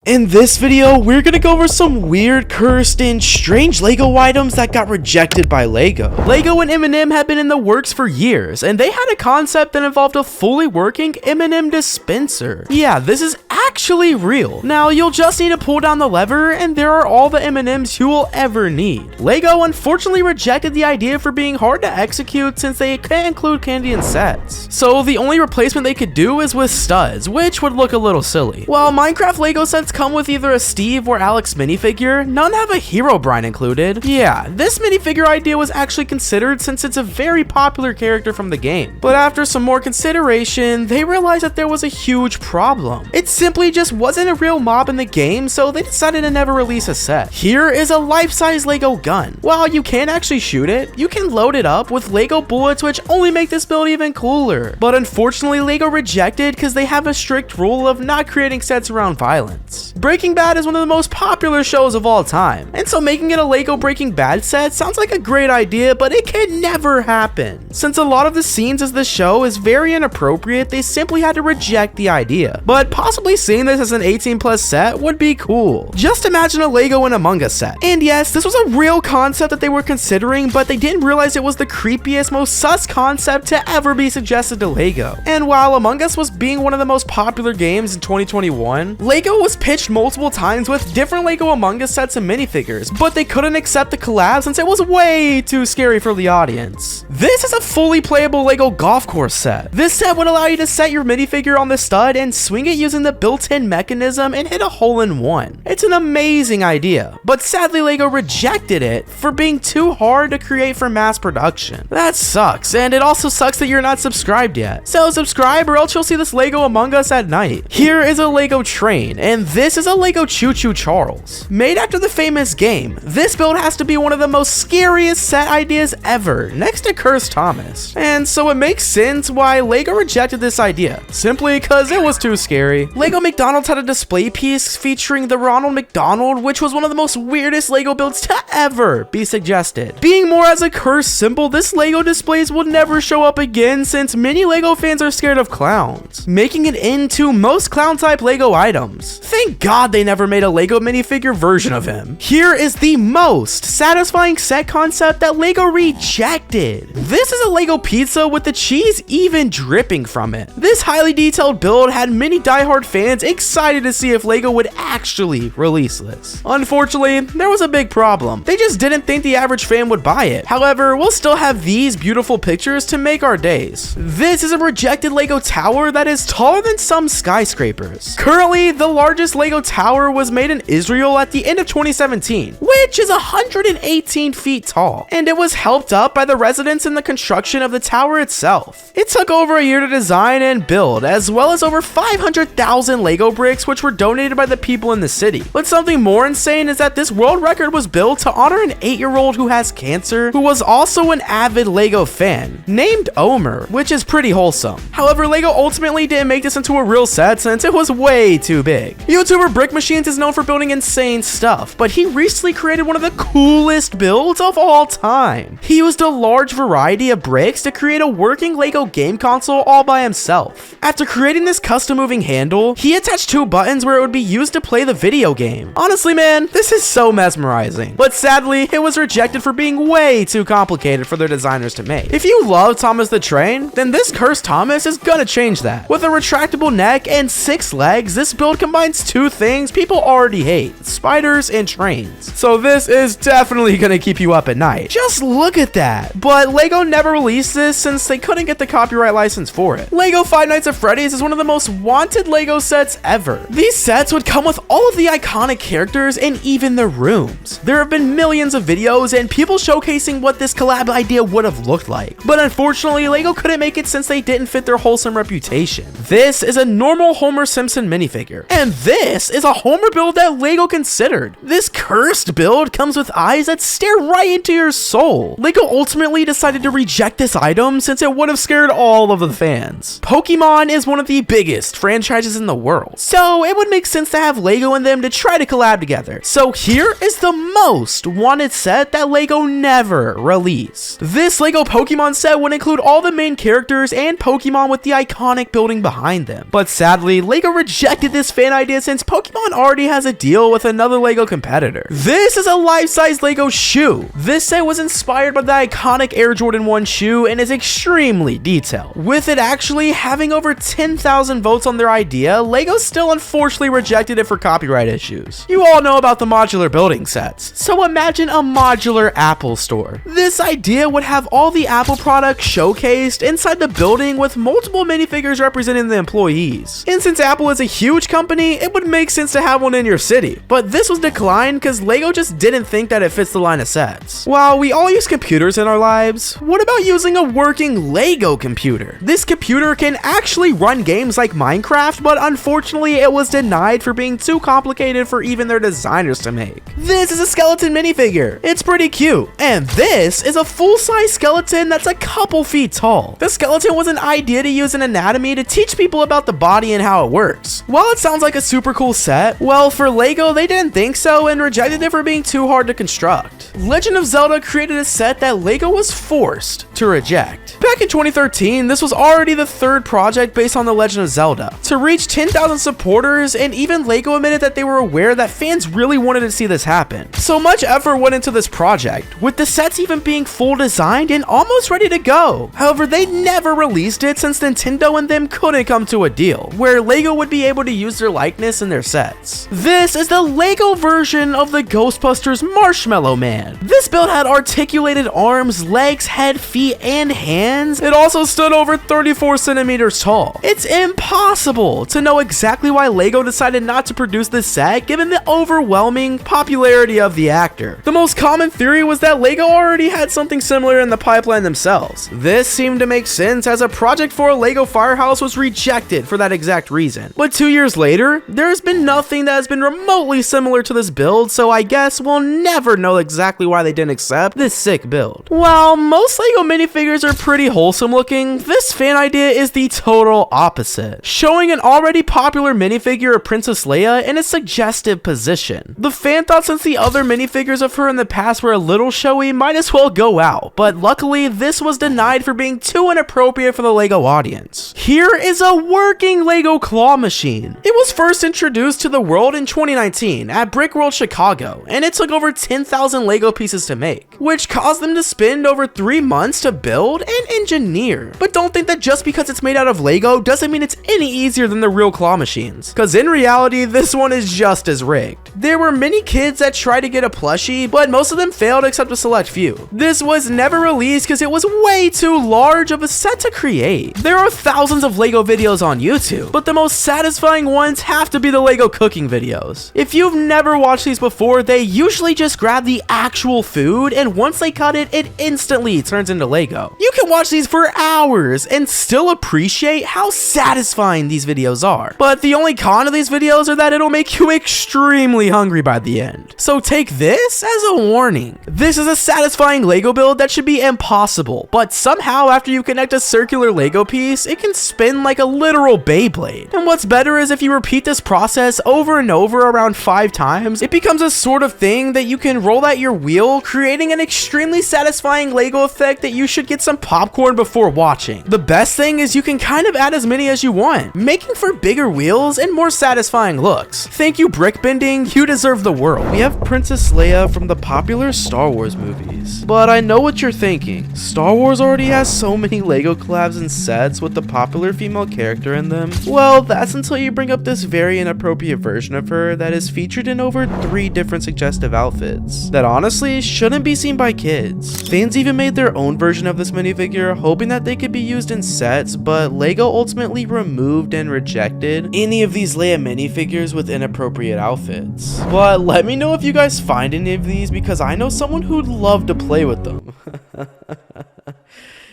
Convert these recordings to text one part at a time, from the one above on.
In this video, we're gonna go over some weird, cursed, and strange LEGO items that got rejected by LEGO. LEGO and M&M have been in the works for years, and they had a concept that involved a fully working M&M dispenser. Yeah, this is actually real. Now, you'll just need to pull down the lever, and there are all the M&Ms you will ever need. LEGO unfortunately rejected the idea for being hard to execute since they can't include candy in sets. So the only replacement they could do is with studs, which would look a little silly. While Minecraft LEGO sets come with either a Steve or Alex minifigure, none have a Herobrine included. Yeah, this minifigure idea was actually considered since it's a very popular character from the game. But after some more consideration, they realized that there was a huge problem. It simply just wasn't a real mob in the game, so they decided to never release a set. Here is a life-size LEGO gun. While you can't actually shoot it, you can load it up with LEGO bullets, which only make this build even cooler. But unfortunately, LEGO rejected because they have a strict rule of not creating sets around violence. Breaking Bad is one of the most popular shows of all time, and so making it a LEGO Breaking Bad set sounds like a great idea, but it can never happen. Since a lot of the scenes of the show is very inappropriate, they simply had to reject the idea. But possibly seeing this as an 18+ set would be cool. Just imagine a LEGO and Among Us set. And yes, this was a real concept that they were considering, but they didn't realize it was the creepiest, most sus concept to ever be suggested to LEGO. And while Among Us was being one of the most popular games in 2021, LEGO was pitched multiple times with different LEGO Among Us sets and minifigures, but they couldn't accept the collab since it was way too scary for the audience. This is a fully playable LEGO golf course set. This set would allow you to set your minifigure on the stud and swing it using the built-in mechanism and hit a hole-in-one. It's an amazing idea, but sadly LEGO rejected it for being too hard to create for mass production. That sucks, and it also sucks that you're not subscribed yet. So subscribe or else you'll see this LEGO Among Us at night. Here is a LEGO train, and this is a LEGO Choo Choo Charles. Made after the famous game, this build has to be one of the most scariest set ideas ever, next to Cursed Thomas. And so it makes sense why LEGO rejected this idea, simply because it was too scary. LEGO McDonald's had a display piece featuring the Ronald McDonald, which was one of the most weirdest LEGO builds to ever be suggested. Being more as a cursed symbol, this LEGO displays will never show up again since many LEGO fans are scared of clowns, making it into most clown-type LEGO items. Thank God they never made a LEGO minifigure version of him. Here is the most satisfying set concept that LEGO rejected. This is a LEGO pizza with the cheese even dripping from it. This highly detailed build had many diehard fans excited to see if LEGO would actually release this. Unfortunately, there was a big problem. They just didn't think the average fan would buy it. However, we'll still have these beautiful pictures to make our days. This is a rejected LEGO tower that is taller than some skyscrapers. Currently, the largest LEGO tower was made in Israel at the end of 2017, which is 118 feet tall, and it was helped up by the residents in the construction of the tower itself. It took over a year to design and build, as well as over 500,000 LEGO bricks which were donated by the people in the city. But something more insane is that this world record was built to honor an 8-year-old who has cancer, who was also an avid LEGO fan, named Omer, which is pretty wholesome. However, LEGO ultimately didn't make this into a real set since it was way too big. YouTuber Brick Machines is known for building insane stuff, but he recently created one of the coolest builds of all time. He used a large variety of bricks to create a working LEGO game console all by himself. After creating this custom moving handle, he attached 2 buttons where it would be used to play the video game. Honestly, man, this is so mesmerizing. But sadly, it was rejected for being way too complicated for their designers to make. If you love Thomas the Train, then this Cursed Thomas is gonna change that. With a retractable neck and 6 legs, this build combines 2 things people already hate: spiders and trains. So this is definitely gonna keep you up at night. Just look at that. But LEGO never released this since they couldn't get the copyright license for it. LEGO Five Nights at Freddy's is one of the most wanted LEGO sets ever. These sets would come with all of the iconic characters and even the rooms. There have been millions of videos and people showcasing what this collab idea would have looked like. But unfortunately, LEGO couldn't make it since they didn't fit their wholesome reputation. This is a normal Homer Simpson minifigure, and this is a Homer build that LEGO considered. This cursed build comes with eyes that stare right into your soul. LEGO ultimately decided to reject this item since it would have scared all of the fans. Pokemon is one of the biggest franchises in the world, so it would make sense to have LEGO and them to try to collab together. So here is the most wanted set that LEGO never released. This LEGO Pokemon set would include all the main characters and Pokemon with the iconic building behind them. But sadly, LEGO rejected this fan idea since since Pokemon already has a deal with another Lego competitor. This is a life-size Lego shoe. This set was inspired by the iconic Air Jordan 1 shoe and is extremely detailed. With it actually having over 10,000 votes on their idea, Lego still unfortunately rejected it for copyright issues. You all know about the modular building sets, so imagine a modular Apple store. This idea would have all the Apple products showcased inside the building with multiple minifigures representing the employees. And since Apple is a huge company, it would make sense to have one in your city. But this was declined because Lego just didn't think that it fits the line of sets. While we all use computers in our lives, what about using a working Lego computer? This computer can actually run games like Minecraft, but unfortunately it was denied for being too complicated for even their designers to make. This is a skeleton minifigure. It's pretty cute. And this is a full-size skeleton that's a couple feet tall. The skeleton was an idea to use in anatomy to teach people about the body and how it works. While it sounds like a super cool set, well, for Lego, they didn't think so and rejected it for being too hard to construct. Legend of Zelda created a set that Lego was forced to reject. Back in 2013, this was already the third project based on The Legend of Zelda to reach 10,000 supporters, and even Lego admitted that they were aware that fans really wanted to see this happen. So much effort went into this project, with the sets even being full designed and almost ready to go. However, they never released it since Nintendo and them couldn't come to a deal where Lego would be able to use their likeness in their sets. This is the Lego version of the Ghostbusters Marshmallow Man. This build had articulated arms, legs, head, feet, and hands. It also stood over 34 centimeters tall. It's impossible to know exactly why Lego decided not to produce this set given the overwhelming popularity of the actor. The most common theory was that Lego already had something similar in the pipeline themselves. This seemed to make sense as a project for a Lego Firehouse was rejected for that exact reason. But 2 years later, there's been nothing that has been remotely similar to this build, so I guess we'll never know exactly why they didn't accept this sick build. While most Lego minifigures are pretty wholesome looking, this fan idea is the total opposite, showing an already popular minifigure of Princess Leia in a suggestive position. The fan thought since the other minifigures of her in the past were a little showy, might as well go out, but luckily this was denied for being too inappropriate for the Lego audience. Here is a working Lego claw machine. It was first introduced to the world in 2019 at Brick World Chicago, and it took over 10,000 Lego pieces to make, which caused them to spend over 3 months to build and engineer. But don't think that just because it's made out of Lego doesn't mean it's any easier than the real claw machines, because in reality this one is just as rigged. There were many kids that tried to get a plushie, but most of them failed except a select few. This was never released because it was way too large of a set to create. There are thousands of Lego videos on YouTube, but the most satisfying ones have to be the Lego cooking videos. If you've never watched these before, they usually just grab the actual food, and once they cut it, it instantly turns into Lego. You can watch these for hours and still appreciate how satisfying these videos are. But the only con of these videos are that it'll make you extremely hungry by the end. So take this as a warning. This is a satisfying Lego build that should be impossible, but somehow after you connect a circular Lego piece, it can spin like a literal Beyblade. And what's better is if you repeat this process over and over around 5 times, it becomes a sort of thing that you can roll at your wheel, creating an extremely satisfying Lego effect that you should get some popcorn before watching. The best thing is you can kind of add as many as you want, making for bigger wheels and more satisfying looks. Thank you, brick bending, you deserve the world. We have Princess Leia from the popular Star Wars movies. But I know what you're thinking. Star Wars already has so many Lego collabs and sets with the popular female character in them. Well, that's until you bring up this very inappropriate version of her that is featured in over 3 different suggestive outfits that honestly shouldn't be seen by kids. Fans even made their own version of this minifigure, hoping that they could be used in sets, but Lego ultimately removed and rejected any of these Leia minifigures with inappropriate outfits. But let me know if you guys find any of these, because I know someone who'd love to play with them.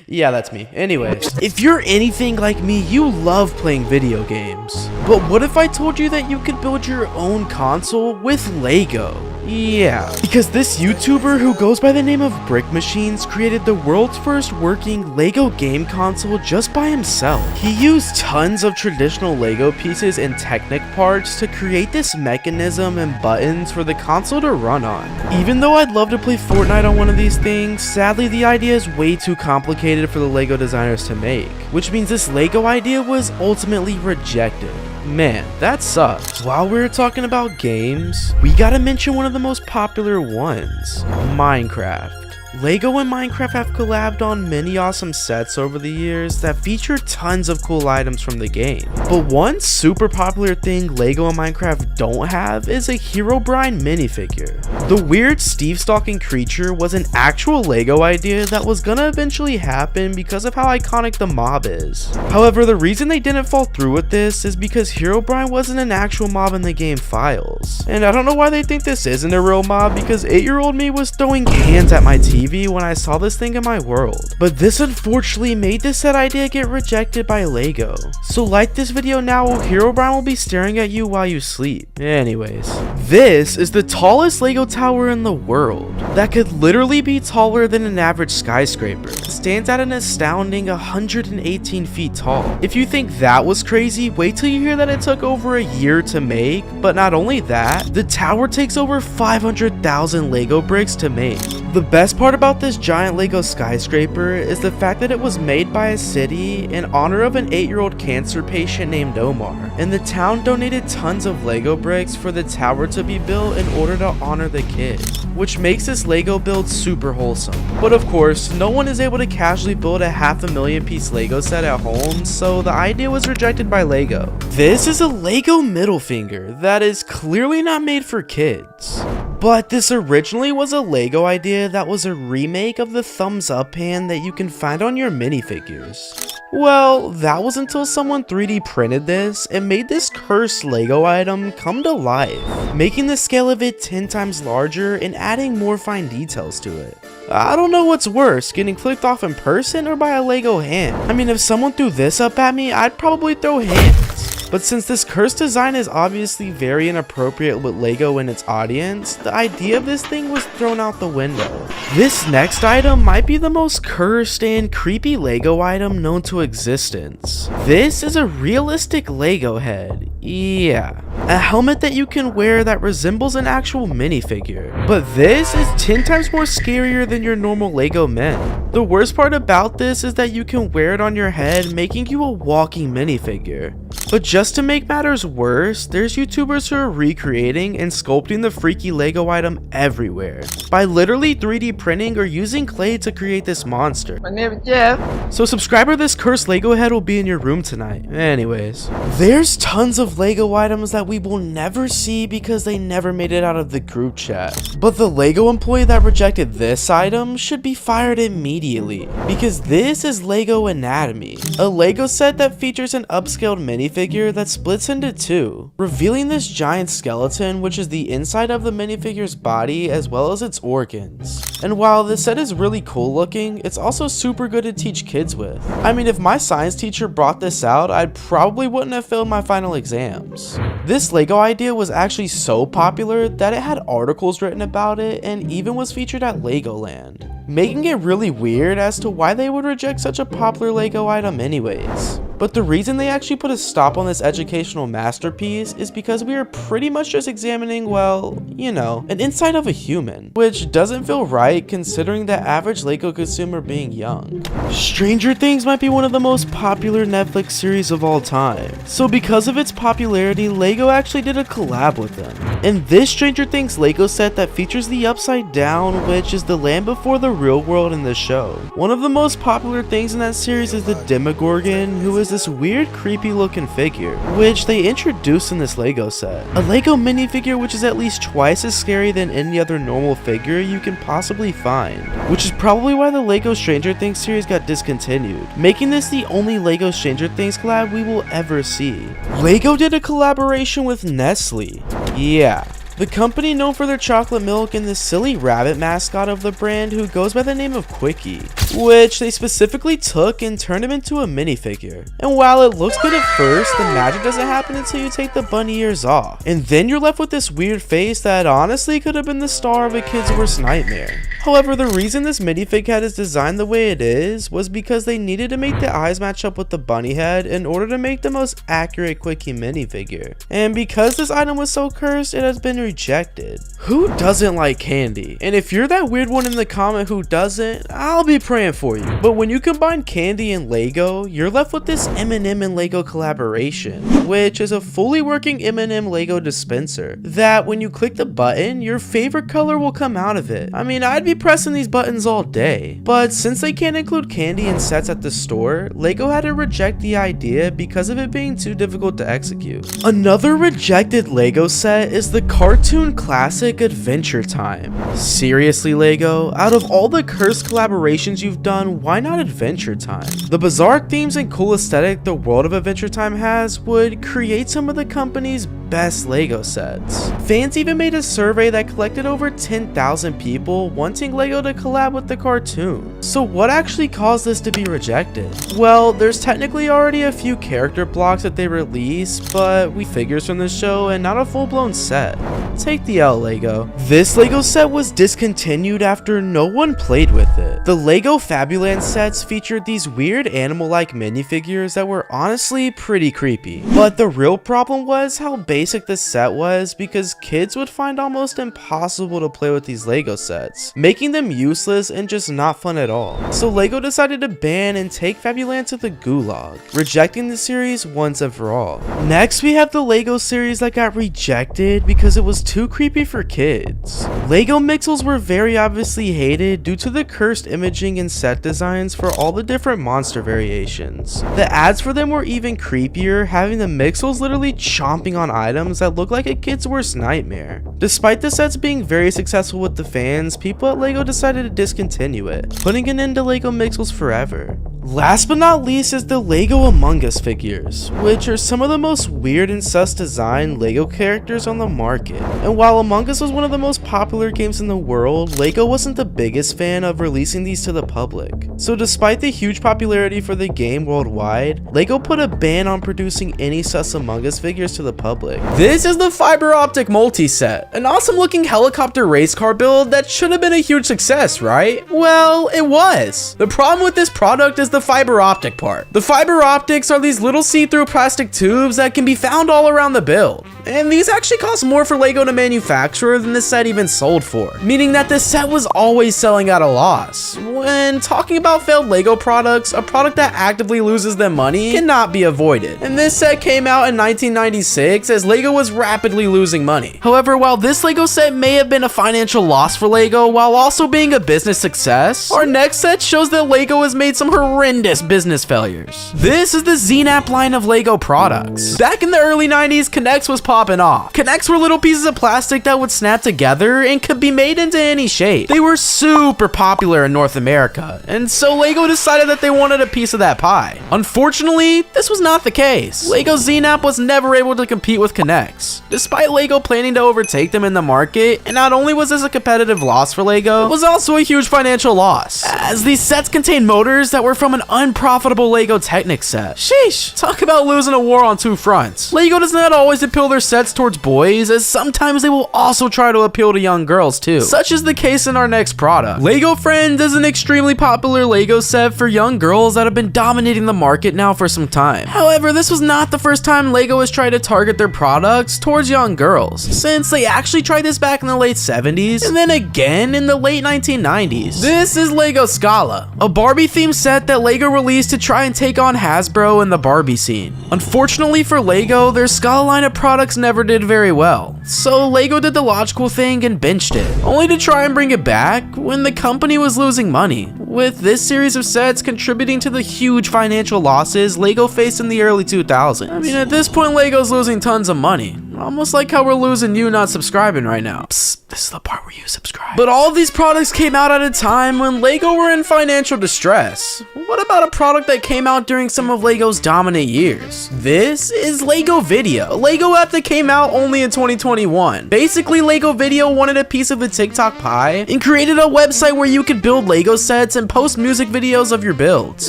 Yeah, that's me. Anyways, if you're anything like me, you love playing video games. But what if I told you that you could build your own console with Lego? Yeah, because this YouTuber who goes by the name of Brick Machines created the world's first working Lego game console just by himself. He used tons of traditional Lego pieces and Technic parts to create this mechanism and buttons for the console to run on. Even though I'd love to play Fortnite on one of these things, sadly the idea is way too complicated for the Lego designers to make, which means this Lego idea was ultimately rejected. Man, that sucks. While we're talking about games, we gotta mention one of the most popular ones, Minecraft. LEGO and Minecraft have collabed on many awesome sets over the years that feature tons of cool items from the game. But one super popular thing LEGO and Minecraft don't have is a Herobrine minifigure. The weird Steve-stalking creature was an actual LEGO idea that was gonna eventually happen because of how iconic the mob is. However, the reason they didn't fall through with this is because Herobrine wasn't an actual mob in the game files. And I don't know why they think this isn't a real mob, because 8-year-old me was throwing hands at my TV when I saw this thing in my world. But this unfortunately made this set idea get rejected by LEGO. So like this video now, Herobrine will be staring at you while you sleep. Anyways, this is the tallest LEGO tower in the world that could literally be taller than an average skyscraper. It stands at an astounding 118 feet tall. If you think that was crazy, wait till you hear that it took over a year to make. But not only that, the tower takes over 500,000 LEGO bricks to make. The best part about this giant LEGO skyscraper is the fact that it was made by a city in honor of an 8-year-old cancer patient named Omar, and the town donated tons of LEGO bricks for the tower to be built in order to honor the kid, which makes this LEGO build super wholesome. But of course, no one is able to casually build a 500,000 piece LEGO set at home, so the idea was rejected by LEGO. This is a LEGO middle finger that is clearly not made for kids. But this originally was a LEGO idea that was a remake of the thumbs up hand that you can find on your minifigures. Well, that was until someone 3D printed this and made this cursed LEGO item come to life, making the scale of it 10 times larger and adding more fine details to it. I don't know what's worse, getting clicked off in person or by a LEGO hand. I mean, if someone threw this up at me, I'd probably throw hands. But since this cursed design is obviously very inappropriate with LEGO and its audience, the idea of this thing was thrown out the window. This next item might be the most cursed and creepy LEGO item known to existence. This is a realistic LEGO head. Yeah, a helmet that you can wear that resembles an actual minifigure. But this is 10 times more scarier than your normal LEGO men. The worst part about this is that you can wear it on your head, making you a walking minifigure. But just to make matters worse, there's YouTubers who are recreating and sculpting the freaky LEGO item everywhere by literally 3D printing or using clay to create this monster. My name is Jeff. So subscriber, this cursed LEGO head will be in your room tonight. Anyways, there's tons of LEGO items that we will never see because they never made it out of the group chat. But the LEGO employee that rejected this item should be fired immediately, because this is LEGO Anatomy, a LEGO set that features an upscaled minifigure that splits into two, revealing this giant skeleton, which is the inside of the minifigure's body as well as its organs. And while this set is really cool looking, it's also super good to teach kids with. I mean, if my science teacher brought this out, I probably wouldn't have failed my final exams. This LEGO idea was actually so popular that it had articles written about it and even was featured at Legoland, making it really weird as to why they would reject such a popular LEGO item anyways. But the reason they actually put a stop on this educational masterpiece is because we are pretty much just examining, well, you know, an inside of a human, which doesn't feel right considering the average LEGO consumer being young. Stranger Things might be one of the most popular Netflix series of all time, so because of its popularity, LEGO actually did a collab with them. And this Stranger Things LEGO set that features the Upside Down, which is the land before the real world in the show. One of the most popular things in that series is the Demogorgon, who is this weird creepy looking figure, which they introduced in this LEGO set. A LEGO minifigure which is at least twice as scary than any other normal figure you can possibly find, which is probably why the LEGO Stranger Things series got discontinued, making this the only LEGO Stranger Things collab we will ever see. LEGO did a collaboration with Nestle. Yeah, the company known for their chocolate milk and the silly rabbit mascot of the brand who goes by the name of Quickie, which they specifically took and turned him into a minifigure. And while it looks good at first, the magic doesn't happen until you take the bunny ears off, and then you're left with this weird face that honestly could have been the star of a kid's worst nightmare. However, the reason this minifig head is designed the way it is was because they needed to make the eyes match up with the bunny head in order to make the most accurate Quickie minifigure. And because this item was so cursed, it has been rejected. Who doesn't like candy? And if you're that weird one in the comment who doesn't, I'll be praying for you. But when you combine candy and Lego, you're left with this M&M and Lego collaboration, which is a fully working M&M Lego dispenser that when you click the button, your favorite color will come out of it. I mean, I'd be pressing these buttons all day, but since they can't include candy in sets at the store, Lego had to reject the idea because of it being too difficult to execute. Another rejected Lego set is the cartoon classic Adventure Time. Seriously, Lego? Out of all the cursed collaborations you've done, why not Adventure Time? The bizarre themes and cool aesthetic the world of Adventure Time has would create some of the company's best Lego sets. Fans even made a survey that collected over 10,000 people wanting Lego to collab with the cartoon. So what actually caused this to be rejected? Well, there's technically already a few character blocks that they released, but we figures from the show and not a full-blown set. Take the L, Lego. This Lego set was discontinued after no one played with it. The Lego Fabuland sets featured these weird animal-like minifigures that were honestly pretty creepy. But the real problem was how basic the set was, because kids would find almost impossible to play with these Lego sets, making them useless and just not fun at all. So Lego decided to ban and take Fabuland to the gulag, rejecting the series once and for all. Next, we have the Lego series that got rejected because it was too creepy for kids. Lego Mixels were very obviously hated due to the cursed imaging and set designs for all the different monster variations. The ads for them were even creepier, having the Mixels literally chomping on items that look like a kid's worst nightmare. Despite the sets being very successful with the fans, people at Lego decided to discontinue it, putting an end to Lego Mixels forever. Last but not least is the Lego Among Us figures, which are some of the most weird and sus designed Lego characters on the market. And while Among Us was one of the most popular games in the world, Lego wasn't the biggest fan of releasing these to the public. So despite the huge popularity for the game worldwide, Lego put a ban on producing any sus Among Us figures to the public. This is the fiber optic multi-set, an awesome looking helicopter race car build that should have been a huge success, right? Well, it was. The problem with this product is the fiber optic part. The fiber optics are these little see-through plastic tubes that can be found all around the build. And these actually cost more for Lego to manufacture than this set even sold for, meaning that this set was always selling at a loss. When talking about failed Lego products, a product that actively loses them money cannot be avoided. And this set came out in 1996 as Lego was rapidly losing money. However, while this Lego set may have been a financial loss for Lego while also being a business success, our next set shows that Lego has made some horrendous business failures. This is the Znap line of Lego products. Back in the early 90s, Connects was popping off. Connects were little pieces of plastic that would snap together and could be made into any shape. They were super popular in North America, and so Lego decided that they wanted a piece of that pie. Unfortunately, this was not the case. Lego Znap was never able to compete with Connects, despite Lego planning to overtake them in the market. And not only was this a competitive loss for Lego, it was also a huge financial loss, as these sets contained motors that were from an unprofitable Lego Technic set. Sheesh, talk about losing a war on two fronts. Lego does not always appeal their sets towards boys, as sometimes they will also try to appeal to young girls too, such is the case in our next product. Lego Friends is an extremely popular Lego set for young girls that have been dominating the market now for some time. However, this was not the first time Lego has tried to target their products towards young girls, since they actually tried this back in the late 70s and then again in the late 1990s. This is Lego Scala, a Barbie themed set that Lego released to try and take on Hasbro in the Barbie scene. Unfortunately for Lego, their Scala line of products never did very well, so Lego did the logical thing and benched it, only to try and bring it back when the company was losing money, with this series of sets contributing to the huge financial losses Lego faced in the early 2000s. I mean, at this point, Lego's losing tons of money, almost like how we're losing you not subscribing right now. Psst, this is the part where you subscribe. But all of these products came out at a time when Lego were in financial distress. What about a product that came out during some of Lego's dominant years? This is Lego Video, a Lego app that came out only in 2021. Basically, Lego Video wanted a piece of the TikTok pie and created a website where you could build Lego sets and post music videos of your builds.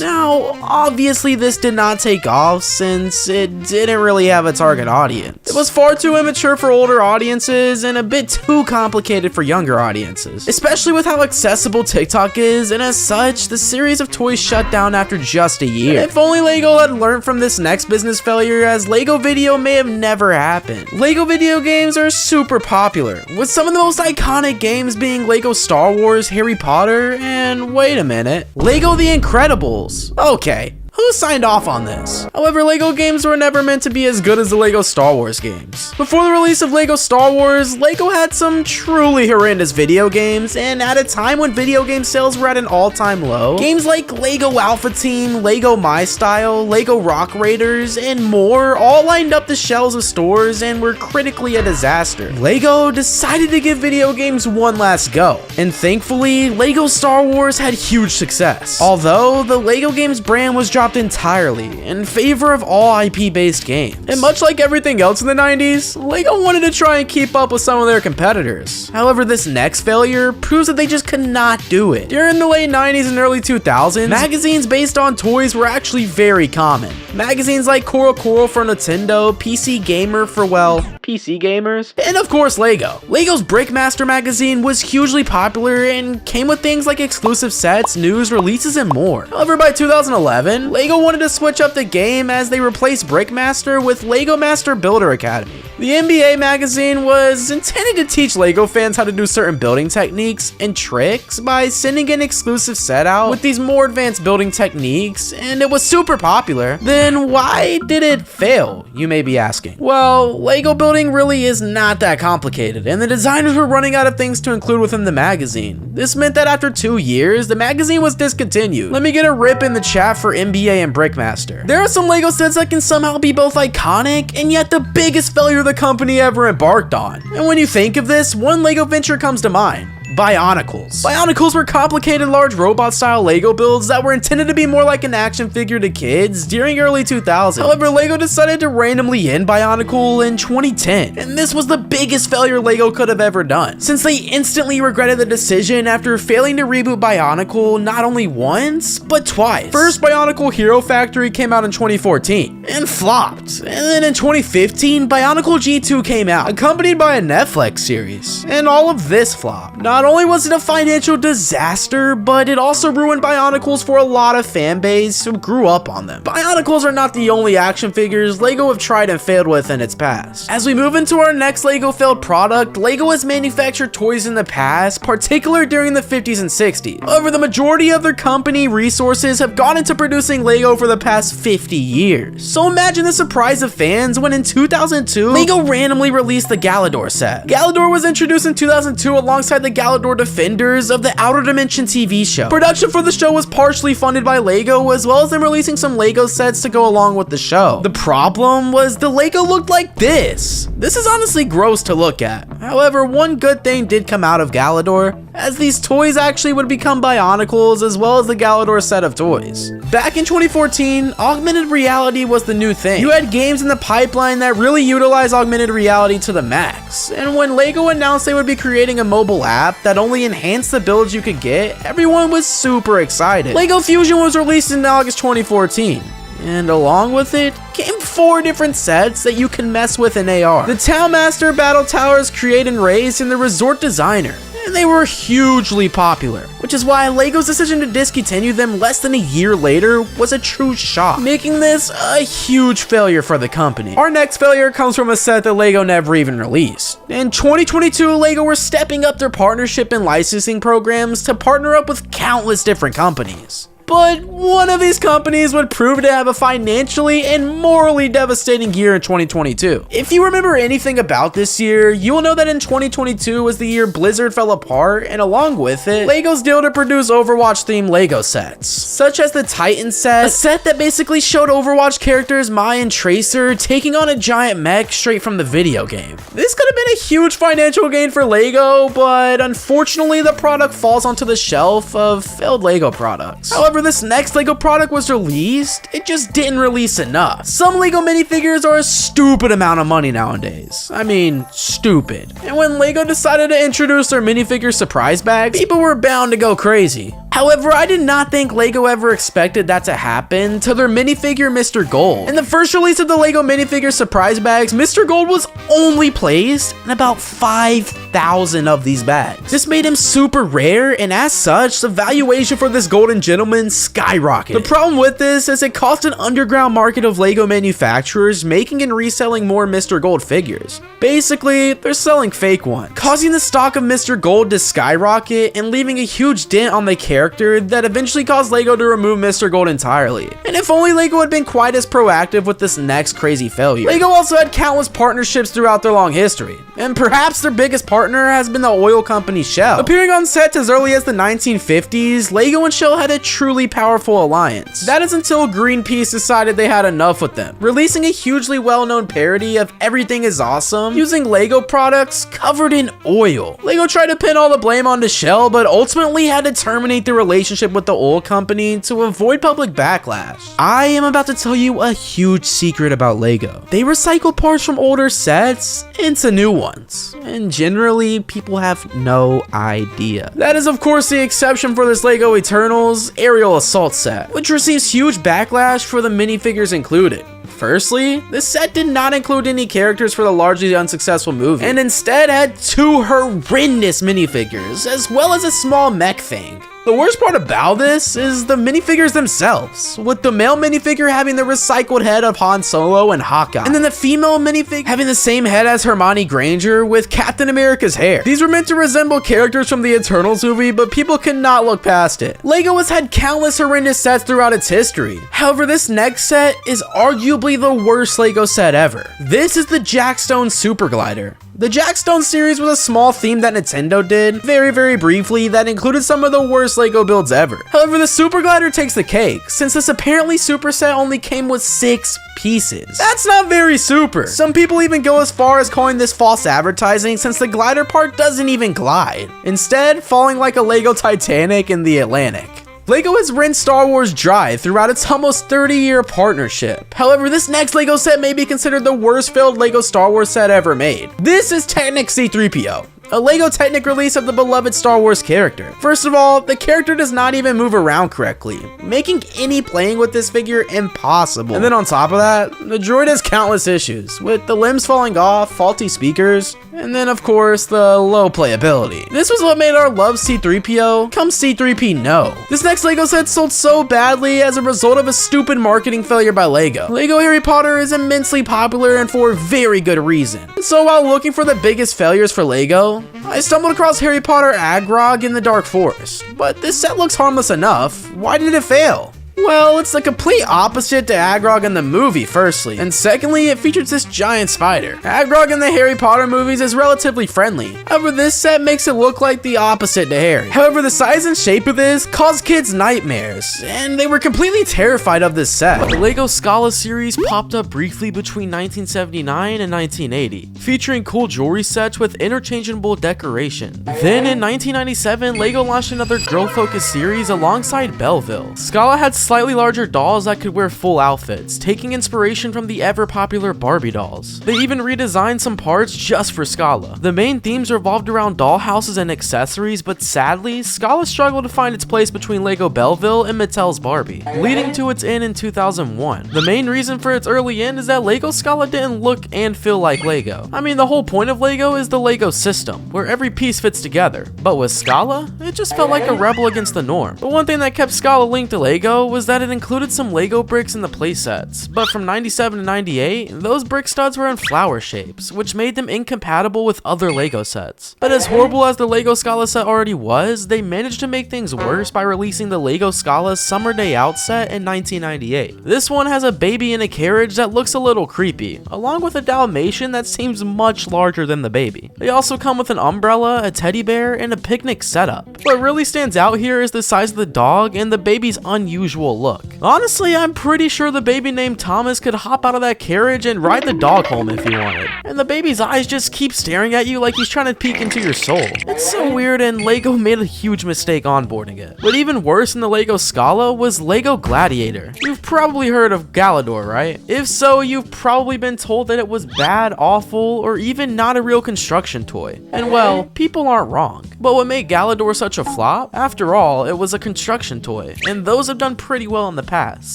Now, obviously this did not take off since it didn't really have a target audience. It was far too immature for older audiences and a bit too complicated for younger audiences, especially with how accessible TikTok is, and as such, the series of toys shut down after just a year. If only LEGO had learned from this next business failure, as LEGO Video may have never happened. LEGO video games are super popular, with some of the most iconic games being LEGO Star Wars, Harry Potter, and wait a minute, LEGO The Incredibles. Okay, who signed off on this? However, LEGO games were never meant to be as good as the LEGO Star Wars games. Before the release of LEGO Star Wars, LEGO had some truly horrendous video games, and at a time when video game sales were at an all-time low, games like LEGO Alpha Team, LEGO My Style, LEGO Rock Raiders, and more all lined up the shelves of stores and were critically a disaster. LEGO decided to give video games one last go, and thankfully, LEGO Star Wars had huge success. Although, the LEGO games brand was dropped entirely in favor of all IP-based games. And much like everything else in the 90s, LEGO wanted to try and keep up with some of their competitors. However, this next failure proves that they just could not do it. During the late 90s and early 2000s, magazines based on toys were actually very common. Magazines like Coral for Nintendo, PC Gamer for, well, PC gamers, and of course LEGO. LEGO's Brickmaster magazine was hugely popular and came with things like exclusive sets, news, releases, and more. However, by 2011, LEGO wanted to switch up the game as they replaced Brickmaster with LEGO Master Builder Academy. The NBA magazine was intended to teach LEGO fans how to do certain building techniques and tricks by sending an exclusive set out with these more advanced building techniques, and it was super popular. Then why did it fail, you may be asking? Well, LEGO building really is not that complicated, and the designers were running out of things to include within the magazine. This meant that after 2 years, the magazine was discontinued. Let me get a rip in the chat for NBA and Brickmaster. There are some LEGO sets that can somehow be both iconic and yet the biggest failure the company ever embarked on. And when you think of this, one LEGO venture comes to mind. Bionicles. Bionicles were complicated large robot style LEGO builds that were intended to be more like an action figure to kids during early 2000s. However, LEGO decided to randomly end Bionicle in 2010, and this was the biggest failure LEGO could have ever done, since they instantly regretted the decision after failing to reboot Bionicle not only once, but twice. First, Bionicle Hero Factory came out in 2014 and flopped, and then in 2015, Bionicle G2 came out, accompanied by a Netflix series, and all of this flopped. Not only was it a financial disaster, but it also ruined Bionicles for a lot of fan base who grew up on them. Bionicles are not the only action figures LEGO have tried and failed with in its past. As we move into our next LEGO failed product, LEGO has manufactured toys in the past, particularly during the 50s and 60s. However, the majority of their company resources have gone into producing LEGO for the past 50 years. So imagine the surprise of fans when in 2002, LEGO randomly released the Galador set. Galador was introduced in 2002 alongside the Galador Defenders of the Outer Dimension TV show. Production for the show was partially funded by LEGO, as well as them releasing some LEGO sets to go along with the show. The problem was the LEGO looked like this. This is honestly gross to look at. However, one good thing did come out of Galador, as these toys actually would become Bionicles as well as the Galador set of toys. Back in 2014, augmented reality was the new thing. You had games in the pipeline that really utilized augmented reality to the max, and when LEGO announced they would be creating a mobile app that only enhanced the builds you could get, everyone was super excited. LEGO Fusion was released in August 2014. And along with it came 4 different sets that you can mess with in AR. The Townmaster, Battle Towers, Create and Race, and the Resort Designer. And they were hugely popular, which is why LEGO's decision to discontinue them less than a year later was a true shock, making this a huge failure for the company. Our next failure comes from a set that LEGO never even released. In 2022, LEGO were stepping up their partnership and licensing programs to partner up with countless different companies. But one of these companies would prove to have a financially and morally devastating year in 2022. If you remember anything about this year, you will know that in 2022 was the year Blizzard fell apart, and along with it, LEGO's deal to produce Overwatch-themed LEGO sets, such as the Titan set, a set that basically showed Overwatch characters Mai and Tracer taking on a giant mech straight from the video game. This could have been a huge financial gain for LEGO, but unfortunately the product falls onto the shelf of failed LEGO products. However, this next LEGO product was released, it just didn't release enough. Some LEGO minifigures are a stupid amount of money nowadays. I mean, stupid. And when LEGO decided to introduce their minifigure surprise bags, people were bound to go crazy. However, I did not think LEGO ever expected that to happen to their minifigure Mr. Gold. In the first release of the LEGO minifigure surprise bags, Mr. Gold was only placed in about 5,000 of these bags. This made him super rare, and as such, the valuation for this golden gentleman skyrocketed. The problem with this is it caused an underground market of LEGO manufacturers making and reselling more Mr. Gold figures. Basically, they're selling fake ones, causing the stock of Mr. Gold to skyrocket and leaving a huge dent on the character that eventually caused LEGO to remove Mr. Gold entirely. And if only LEGO had been quite as proactive with this next crazy failure. LEGO also had countless partnerships throughout their long history, and perhaps their biggest partner has been the oil company Shell. Appearing on sets as early as the 1950s, LEGO and Shell had a truly powerful alliance. That is until Greenpeace decided they had enough with them, releasing a hugely well-known parody of Everything is Awesome using LEGO products covered in oil. LEGO tried to pin all the blame onto Shell, but ultimately had to terminate the relationship with the oil company to avoid public backlash. I am about to tell you a huge secret about LEGO. They recycle parts from older sets into new ones, and generally people have no idea. That is of course the exception for this LEGO Eternals aerial assault set, which receives huge backlash for the minifigures included. Firstly, this set did not include any characters for the largely unsuccessful movie, and instead had 2 horrendous minifigures, as well as a small mech thing. The worst part about this is the minifigures themselves, with the male minifigure having the recycled head of Han Solo and Hawkeye, and then the female minifigure having the same head as Hermione Granger with Captain America's hair. These were meant to resemble characters from the Eternals movie, but people could not look past it. LEGO has had countless horrendous sets throughout its history. However, this next set is arguably the worst LEGO set ever. This is the Jackstone Super Glider. The Jackstone series was a small theme that Nintendo did, very briefly, that included some of the worst LEGO builds ever. However, the Super Glider takes the cake, since this apparently super set only came with 6 pieces. That's not very super. Some people even go as far as calling this false advertising, since the glider part doesn't even glide, instead falling like a LEGO Titanic in the Atlantic. LEGO has rinsed Star Wars dry throughout its almost 30-year partnership. However, this next LEGO set may be considered the worst failed LEGO Star Wars set ever made. This is Technic C-3PO, a LEGO Technic release of the beloved Star Wars character. First of all, the character does not even move around correctly, making any playing with this figure impossible. And then on top of that, the droid has countless issues, with the limbs falling off, faulty speakers, and then of course the low playability. This was what made our love C-3PO come C-3P no. This next LEGO set sold so badly as a result of a stupid marketing failure by LEGO. LEGO Harry Potter is immensely popular and for very good reason. So while looking for the biggest failures for LEGO, I stumbled across Harry Potter Agrog in the Dark Forest, but this set looks harmless enough. Why did it fail? Well, it's the complete opposite to Agrog in the movie, firstly, and secondly, it features this giant spider. Agrog in the Harry Potter movies is relatively friendly, however this set makes it look like the opposite to Harry. However, the size and shape of this caused kids nightmares, and they were completely terrified of this set. The LEGO Scala series popped up briefly between 1979 and 1980, featuring cool jewelry sets with interchangeable decoration. Then in 1997, LEGO launched another girl-focused series alongside Belleville. Scala had slightly larger dolls that could wear full outfits, taking inspiration from the ever-popular Barbie dolls. They even redesigned some parts just for Scala. The main themes revolved around dollhouses and accessories, but sadly, Scala struggled to find its place between LEGO Belleville and Mattel's Barbie, leading to its end in 2001. The main reason for its early end is that LEGO Scala didn't look and feel like LEGO. I mean, the whole point of LEGO is the LEGO system, where every piece fits together. But with Scala, it just felt like a rebel against the norm. But one thing that kept Scala linked to LEGO was that it included some LEGO bricks in the playsets, but from 97 to 98, those brick studs were in flower shapes, which made them incompatible with other LEGO sets. But as horrible as the LEGO Scala set already was, they managed to make things worse by releasing the LEGO Scala Summer Day Out set in 1998. This one has a baby in a carriage that looks a little creepy, along with a Dalmatian that seems much larger than the baby. They also come with an umbrella, a teddy bear, and a picnic setup. What really stands out here is the size of the dog and the baby's unusual unusual look. Honestly, I'm pretty sure the baby named Thomas could hop out of that carriage and ride the dog home if he wanted. And the baby's eyes just keep staring at you like he's trying to peek into your soul. It's so weird, and LEGO made a huge mistake onboarding it. But even worse than the LEGO Scala was LEGO Gladiator. You've probably heard of Galador, right? If so, you've probably been told that it was bad, awful, or even not a real construction toy. And well, people aren't wrong. But what made Galador such a flop? After all, it was a construction toy, and those have done pretty well in the past.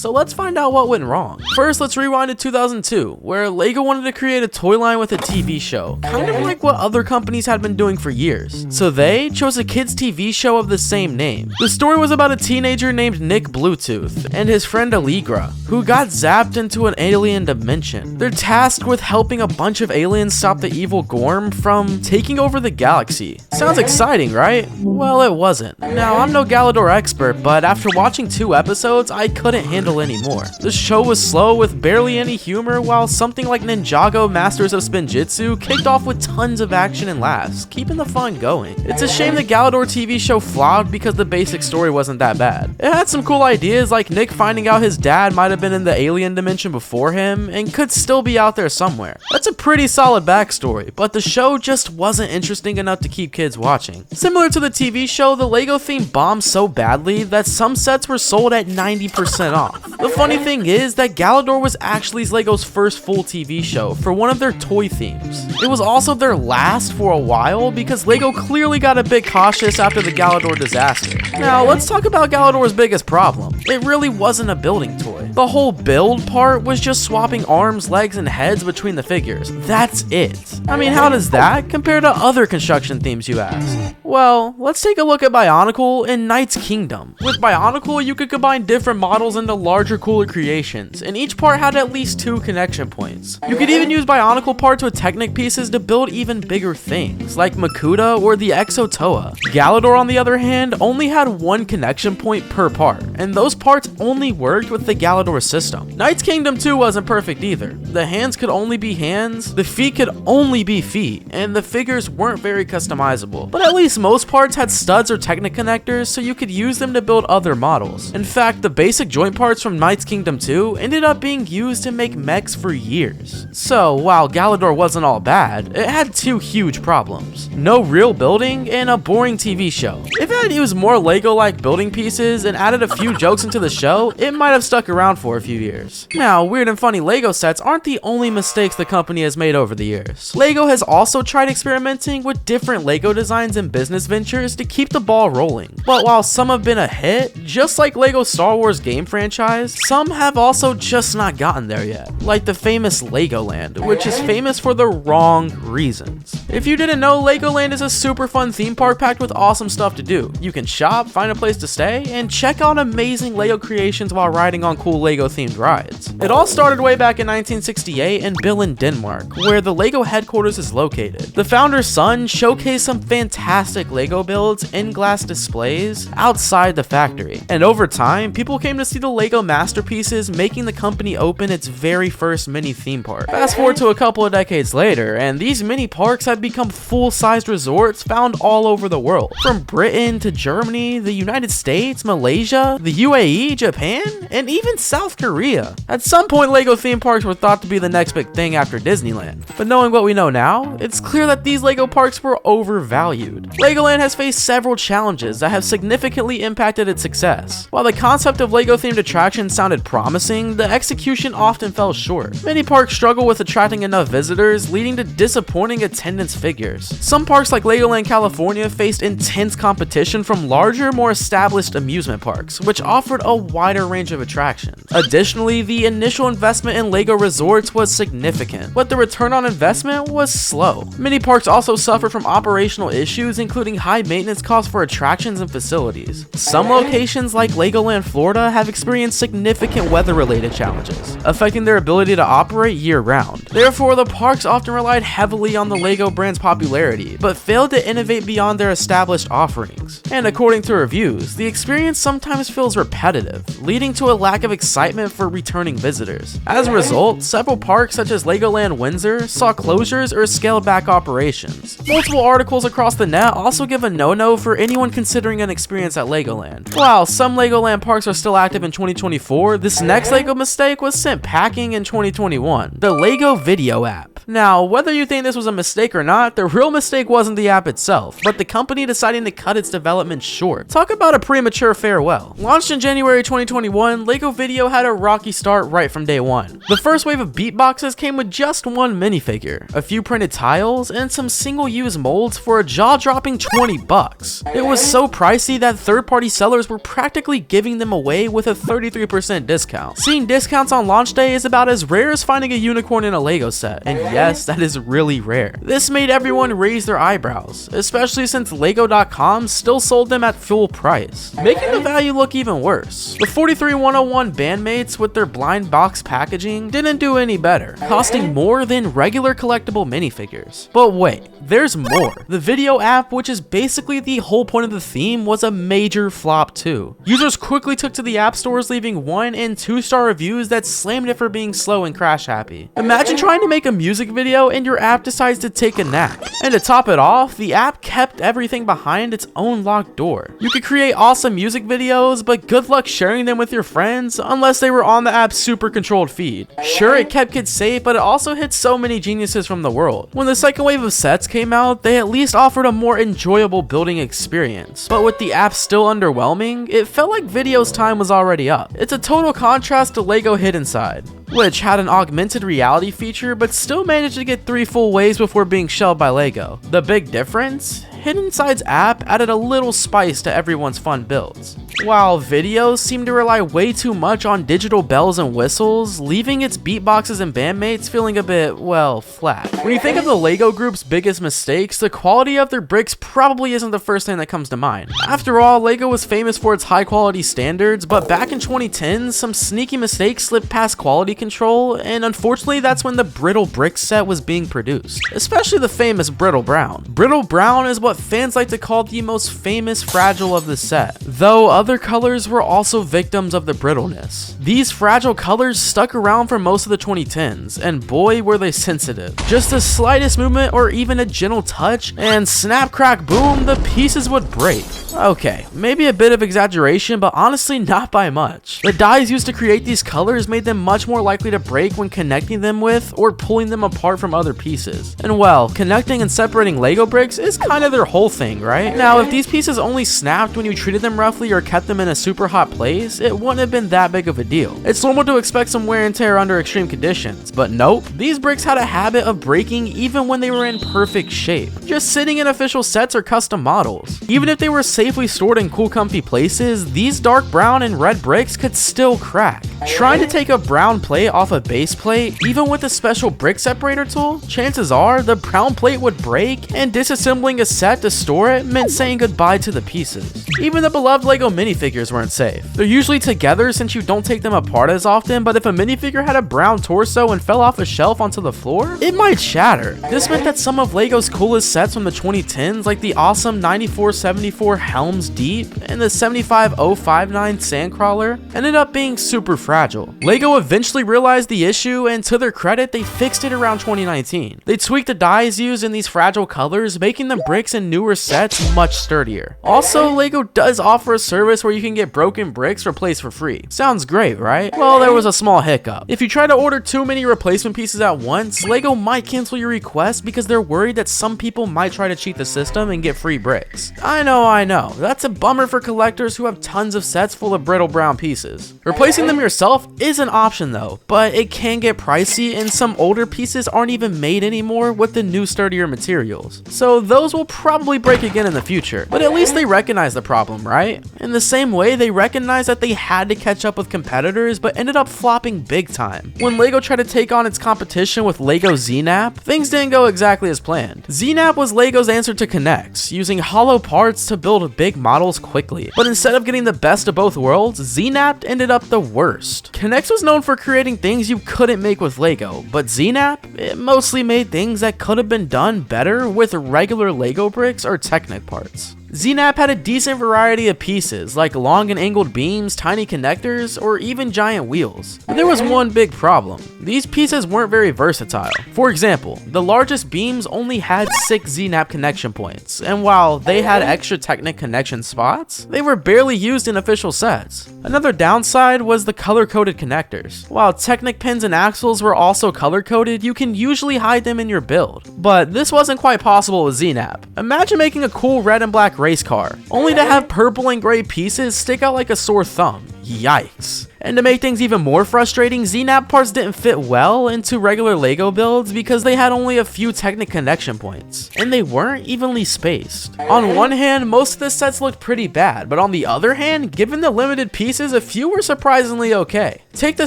So let's find out what went wrong. First, let's rewind to 2002, where LEGO wanted to create a toy line with a TV show, kind of like what other companies had been doing for years. So they chose a kids TV show of the same name. The story was about a teenager named Nick Bluetooth and his friend Allegra, who got zapped into an alien dimension. They're tasked with helping a bunch of aliens stop the evil Gorm from taking over the galaxy. Sounds exciting, right? Well, it wasn't. Now, I'm no Galador expert, but after watching 2 episodes, I couldn't handle anymore. The show was slow with barely any humor, while something like Ninjago Masters of Spinjitzu kicked off with tons of action and laughs, keeping the fun going. It's a shame the Galador TV show flopped because the basic story wasn't that bad. It had some cool ideas, like Nick finding out his dad might have been in the alien dimension before him and could still be out there somewhere. That's a pretty solid backstory, but the show just wasn't interesting enough to keep kids watching. Similar to the TV show, the LEGO theme bombed so badly that some sets were sold at 90% off. The funny thing is that Galador was actually LEGO's first full TV show for one of their toy themes. It was also their last for a while because LEGO clearly got a bit cautious after the Galador disaster. Now, let's talk about Galador's biggest problem. It really wasn't a building toy. The whole build part was just swapping arms, legs, and heads between the figures. That's it. I mean, how does that compare to other construction themes, you ask? Well, let's take a look at Bionicle in Knight's Kingdom. With Bionicle, you could combine different models into larger, cooler creations, and each part had at least 2 connection points. You could even use Bionicle parts with Technic pieces to build even bigger things, like Makuta or the Exotoa. Galador, on the other hand, only had 1 connection point per part, and those parts only worked with the Galador system. Knight's Kingdom 2 wasn't perfect either. The hands could only be hands, the feet could only be feet, and the figures weren't very customizable. But at least most parts had studs or Technic connectors, so you could use them to build other models. In fact, the basic joint parts from Knight's Kingdom 2 ended up being used to make mechs for years. So, while Galador wasn't all bad, it had 2 huge problems. No real building and a boring TV show. If it had used more LEGO-like building pieces and added a few jokes into the show, it might have stuck around for a few years. Now, weird and funny LEGO sets aren't the only mistakes the company has made over the years. LEGO has also tried experimenting with different LEGO designs and business ventures to keep the ball rolling. But while some have been a hit, just like LEGO Star Wars game franchise, some have also just not gotten there yet. Like the famous Legoland, which is famous for the wrong reasons. If you didn't know, Legoland is a super fun theme park packed with awesome stuff to do. You can shop, find a place to stay, and check out amazing LEGO creations while riding on cool LEGO themed rides. It all started way back in 1968 in Billund, Denmark, where the LEGO headquarters is located. The founder's son showcased some fantastic LEGO builds in glass displays outside the factory. And over time, people came to see the LEGO masterpieces, making the company open its very first mini theme park. Fast forward to a couple of decades later, and these mini parks have become full-sized resorts found all over the world. From Britain to Germany, the United States, Malaysia, the UAE, Japan, and even South Korea. At some point, LEGO theme parks were thought to be the next big thing after Disneyland. But knowing what we know now, it's clear that these LEGO parks were overvalued. Legoland has faced several challenges that have significantly impacted its success. While the concept of LEGO-themed attractions sounded promising, the execution often fell short. Many parks struggle with attracting enough visitors, leading to disappointing attendance figures. Some parks like Legoland California faced intense competition from larger, more established amusement parks, which offered a wider range of attractions. Additionally, the initial investment in LEGO resorts was significant, but the return on investment was slow. Many parks also suffered from operational issues, including high maintenance costs for attractions and facilities. Some locations like Legoland Florida have experienced significant weather-related challenges, affecting their ability to operate year-round. Therefore, the parks often relied heavily on the LEGO brand's popularity, but failed to innovate beyond their established offerings. And according to reviews, the experience sometimes feels repetitive, leading to a lack of excitement for returning visitors. As a result, several parks such as Legoland Windsor saw closures or scaled back operations. Multiple articles across the net also give a no-no for anyone considering an experience at Legoland. While some Legoland parks are still active in 2024, this next Lego mistake was sent packing in 2021, the Lego Video app. Now, whether you think this was a mistake or not, the real mistake wasn't the app itself, but the company deciding to cut its development short. Talk about a premature farewell. Launched in January 2021, Lego Video had a rocky start right from day one. The first wave of beatboxes came with just one minifigure, a few printed tiles, and some single-use molds for a jaw-dropping $20. It was so pricey that third-party sellers were practically giving them away with a 33% discount. Seeing discounts on launch day is about as rare as finding a unicorn in a Lego set, and yes, that is really rare. This made everyone raise their eyebrows, especially since Lego.com still sold them at full price, making the value look even worse. The 43101 bandmates with their blind box packaging didn't do any better, costing more than regular collectible minifigures. But wait, there's more. The Video app, which is basically the whole point of the theme, was a major flop too. Users quickly took to the app stores, leaving 1- and 2-star reviews that slammed it for being slow and crash happy. Imagine trying to make a music video and your app decides to take a nap. And to top it off, the app kept everything behind its own locked door. You could create awesome music videos, but good luck sharing them with your friends unless they were on the app's super controlled feed. Sure, it kept kids safe, but it also hit so many geniuses from the world. When the second wave of sets came out, they at least offered a more enjoyable building experience. But with the app still underwhelming, it felt like Video's time was already up. It's a total contrast to Lego Hidden Side, which had an augmented reality feature but still managed to get 3 full waves before being shelved by Lego. The big difference? Hidden Side's app added a little spice to everyone's fun builds, while Videos seemed to rely way too much on digital bells and whistles, leaving its beatboxes and bandmates feeling a bit, well, flat. When you think of the Lego group's biggest mistakes, the quality of their bricks probably isn't the first thing that comes to mind. After all, Lego was famous for its high quality standards, but back in 2010, some sneaky mistakes slipped past quality control, and unfortunately that's when the Brittle Brick set was being produced, especially the famous Brittle Brown. Brittle Brown is what fans like to call the most famous fragile of the set, though other colors were also victims of the brittleness. These fragile colors stuck around for most of the 2010s, and boy were they sensitive. Just the slightest movement or even a gentle touch, and snap crack boom, the pieces would break. Okay, maybe a bit of exaggeration, but honestly not by much. The dyes used to create these colors made them much more likely to break when connecting them with or pulling them apart from other pieces. And well, connecting and separating Lego bricks is kind of their whole thing, right? Now, if these pieces only snapped when you treated them roughly or kept them in a super hot place, it wouldn't have been that big of a deal. It's normal to expect some wear and tear under extreme conditions, but nope, these bricks had a habit of breaking even when they were in perfect shape, just sitting in official sets or custom models. Even if they were safely stored in cool comfy places, these dark brown and red bricks could still crack. Trying to take a brown plate off a base plate, even with a special brick separator tool, chances are the brown plate would break, and disassembling a set to store it meant saying goodbye to the pieces. Even the beloved Lego minifigures weren't safe. They're usually together since you don't take them apart as often, but if a minifigure had a brown torso and fell off a shelf onto the floor, it might shatter. This meant that some of Lego's coolest sets from the 2010s, like the awesome 9474 Helms Deep and the 75059 Sandcrawler, ended up being super fragile. Lego eventually realized the issue, and to their credit, they fixed it around 2019. They tweaked the dyes used in these fragile colors, making the bricks in newer sets much sturdier. Also, Lego does offer a service where you can get broken bricks replaced for free. Sounds great, right? Well, there was a small hiccup. If you try to order too many replacement pieces at once, Lego might cancel your request because they're worried that some people might try to cheat the system and get free bricks. I know, that's a bummer for collectors who have tons of sets full of brittle brown pieces. Replacing them yourself is an option though, but it can get pricey, and some older pieces aren't even made anymore with the new sturdier materials. So those will probably break again in the future, but at least they recognize the problem, right? In the same way, they recognize that they had to catch up with competitors but ended up flopping big time. When Lego tried to take on its competition with Lego ZNAP, things didn't go exactly as planned. ZNAP was Lego's answer to Connects, using hollow parts to build big models quickly. But instead of getting the best of both worlds, ZNAP ended up the worst. Connects was known for creating things you couldn't make with Lego, but ZNAP, it mostly made things that could have been done better with regular Lego bricks or Technic parts. ZNAP had a decent variety of pieces, like long and angled beams, tiny connectors, or even giant wheels. But there was one big problem. These pieces weren't very versatile. For example, the largest beams only had 6 ZNAP connection points, and while they had extra Technic connection spots, they were barely used in official sets. Another downside was the color-coded connectors. While Technic pins and axles were also color-coded, you can usually hide them in your build. But this wasn't quite possible with ZNAP. Imagine making a cool red and black race car, only to have purple and gray pieces stick out like a sore thumb. Yikes. And to make things even more frustrating, ZNAP parts didn't fit well into regular LEGO builds because they had only a few Technic connection points, and they weren't evenly spaced. On one hand, most of the sets looked pretty bad, but on the other hand, given the limited pieces, a few were surprisingly okay. Take the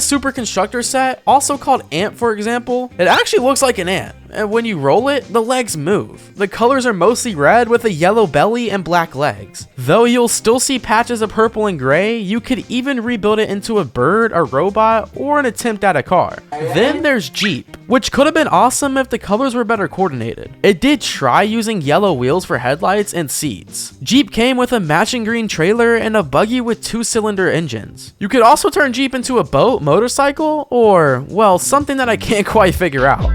Super Constructor set, also called Ant for example. It actually looks like an ant, and when you roll it, the legs move. The colors are mostly red with a yellow belly and black legs. Though you'll still see patches of purple and gray, you could even rebuild it into a bird, a robot, or an attempt at a car. Then there's Jeep, which could have been awesome if the colors were better coordinated. It did try using yellow wheels for headlights and seats. Jeep came with a matching green trailer and a buggy with 2-cylinder engines. You could also turn Jeep into a boat, motorcycle, or, well, something that I can't quite figure out.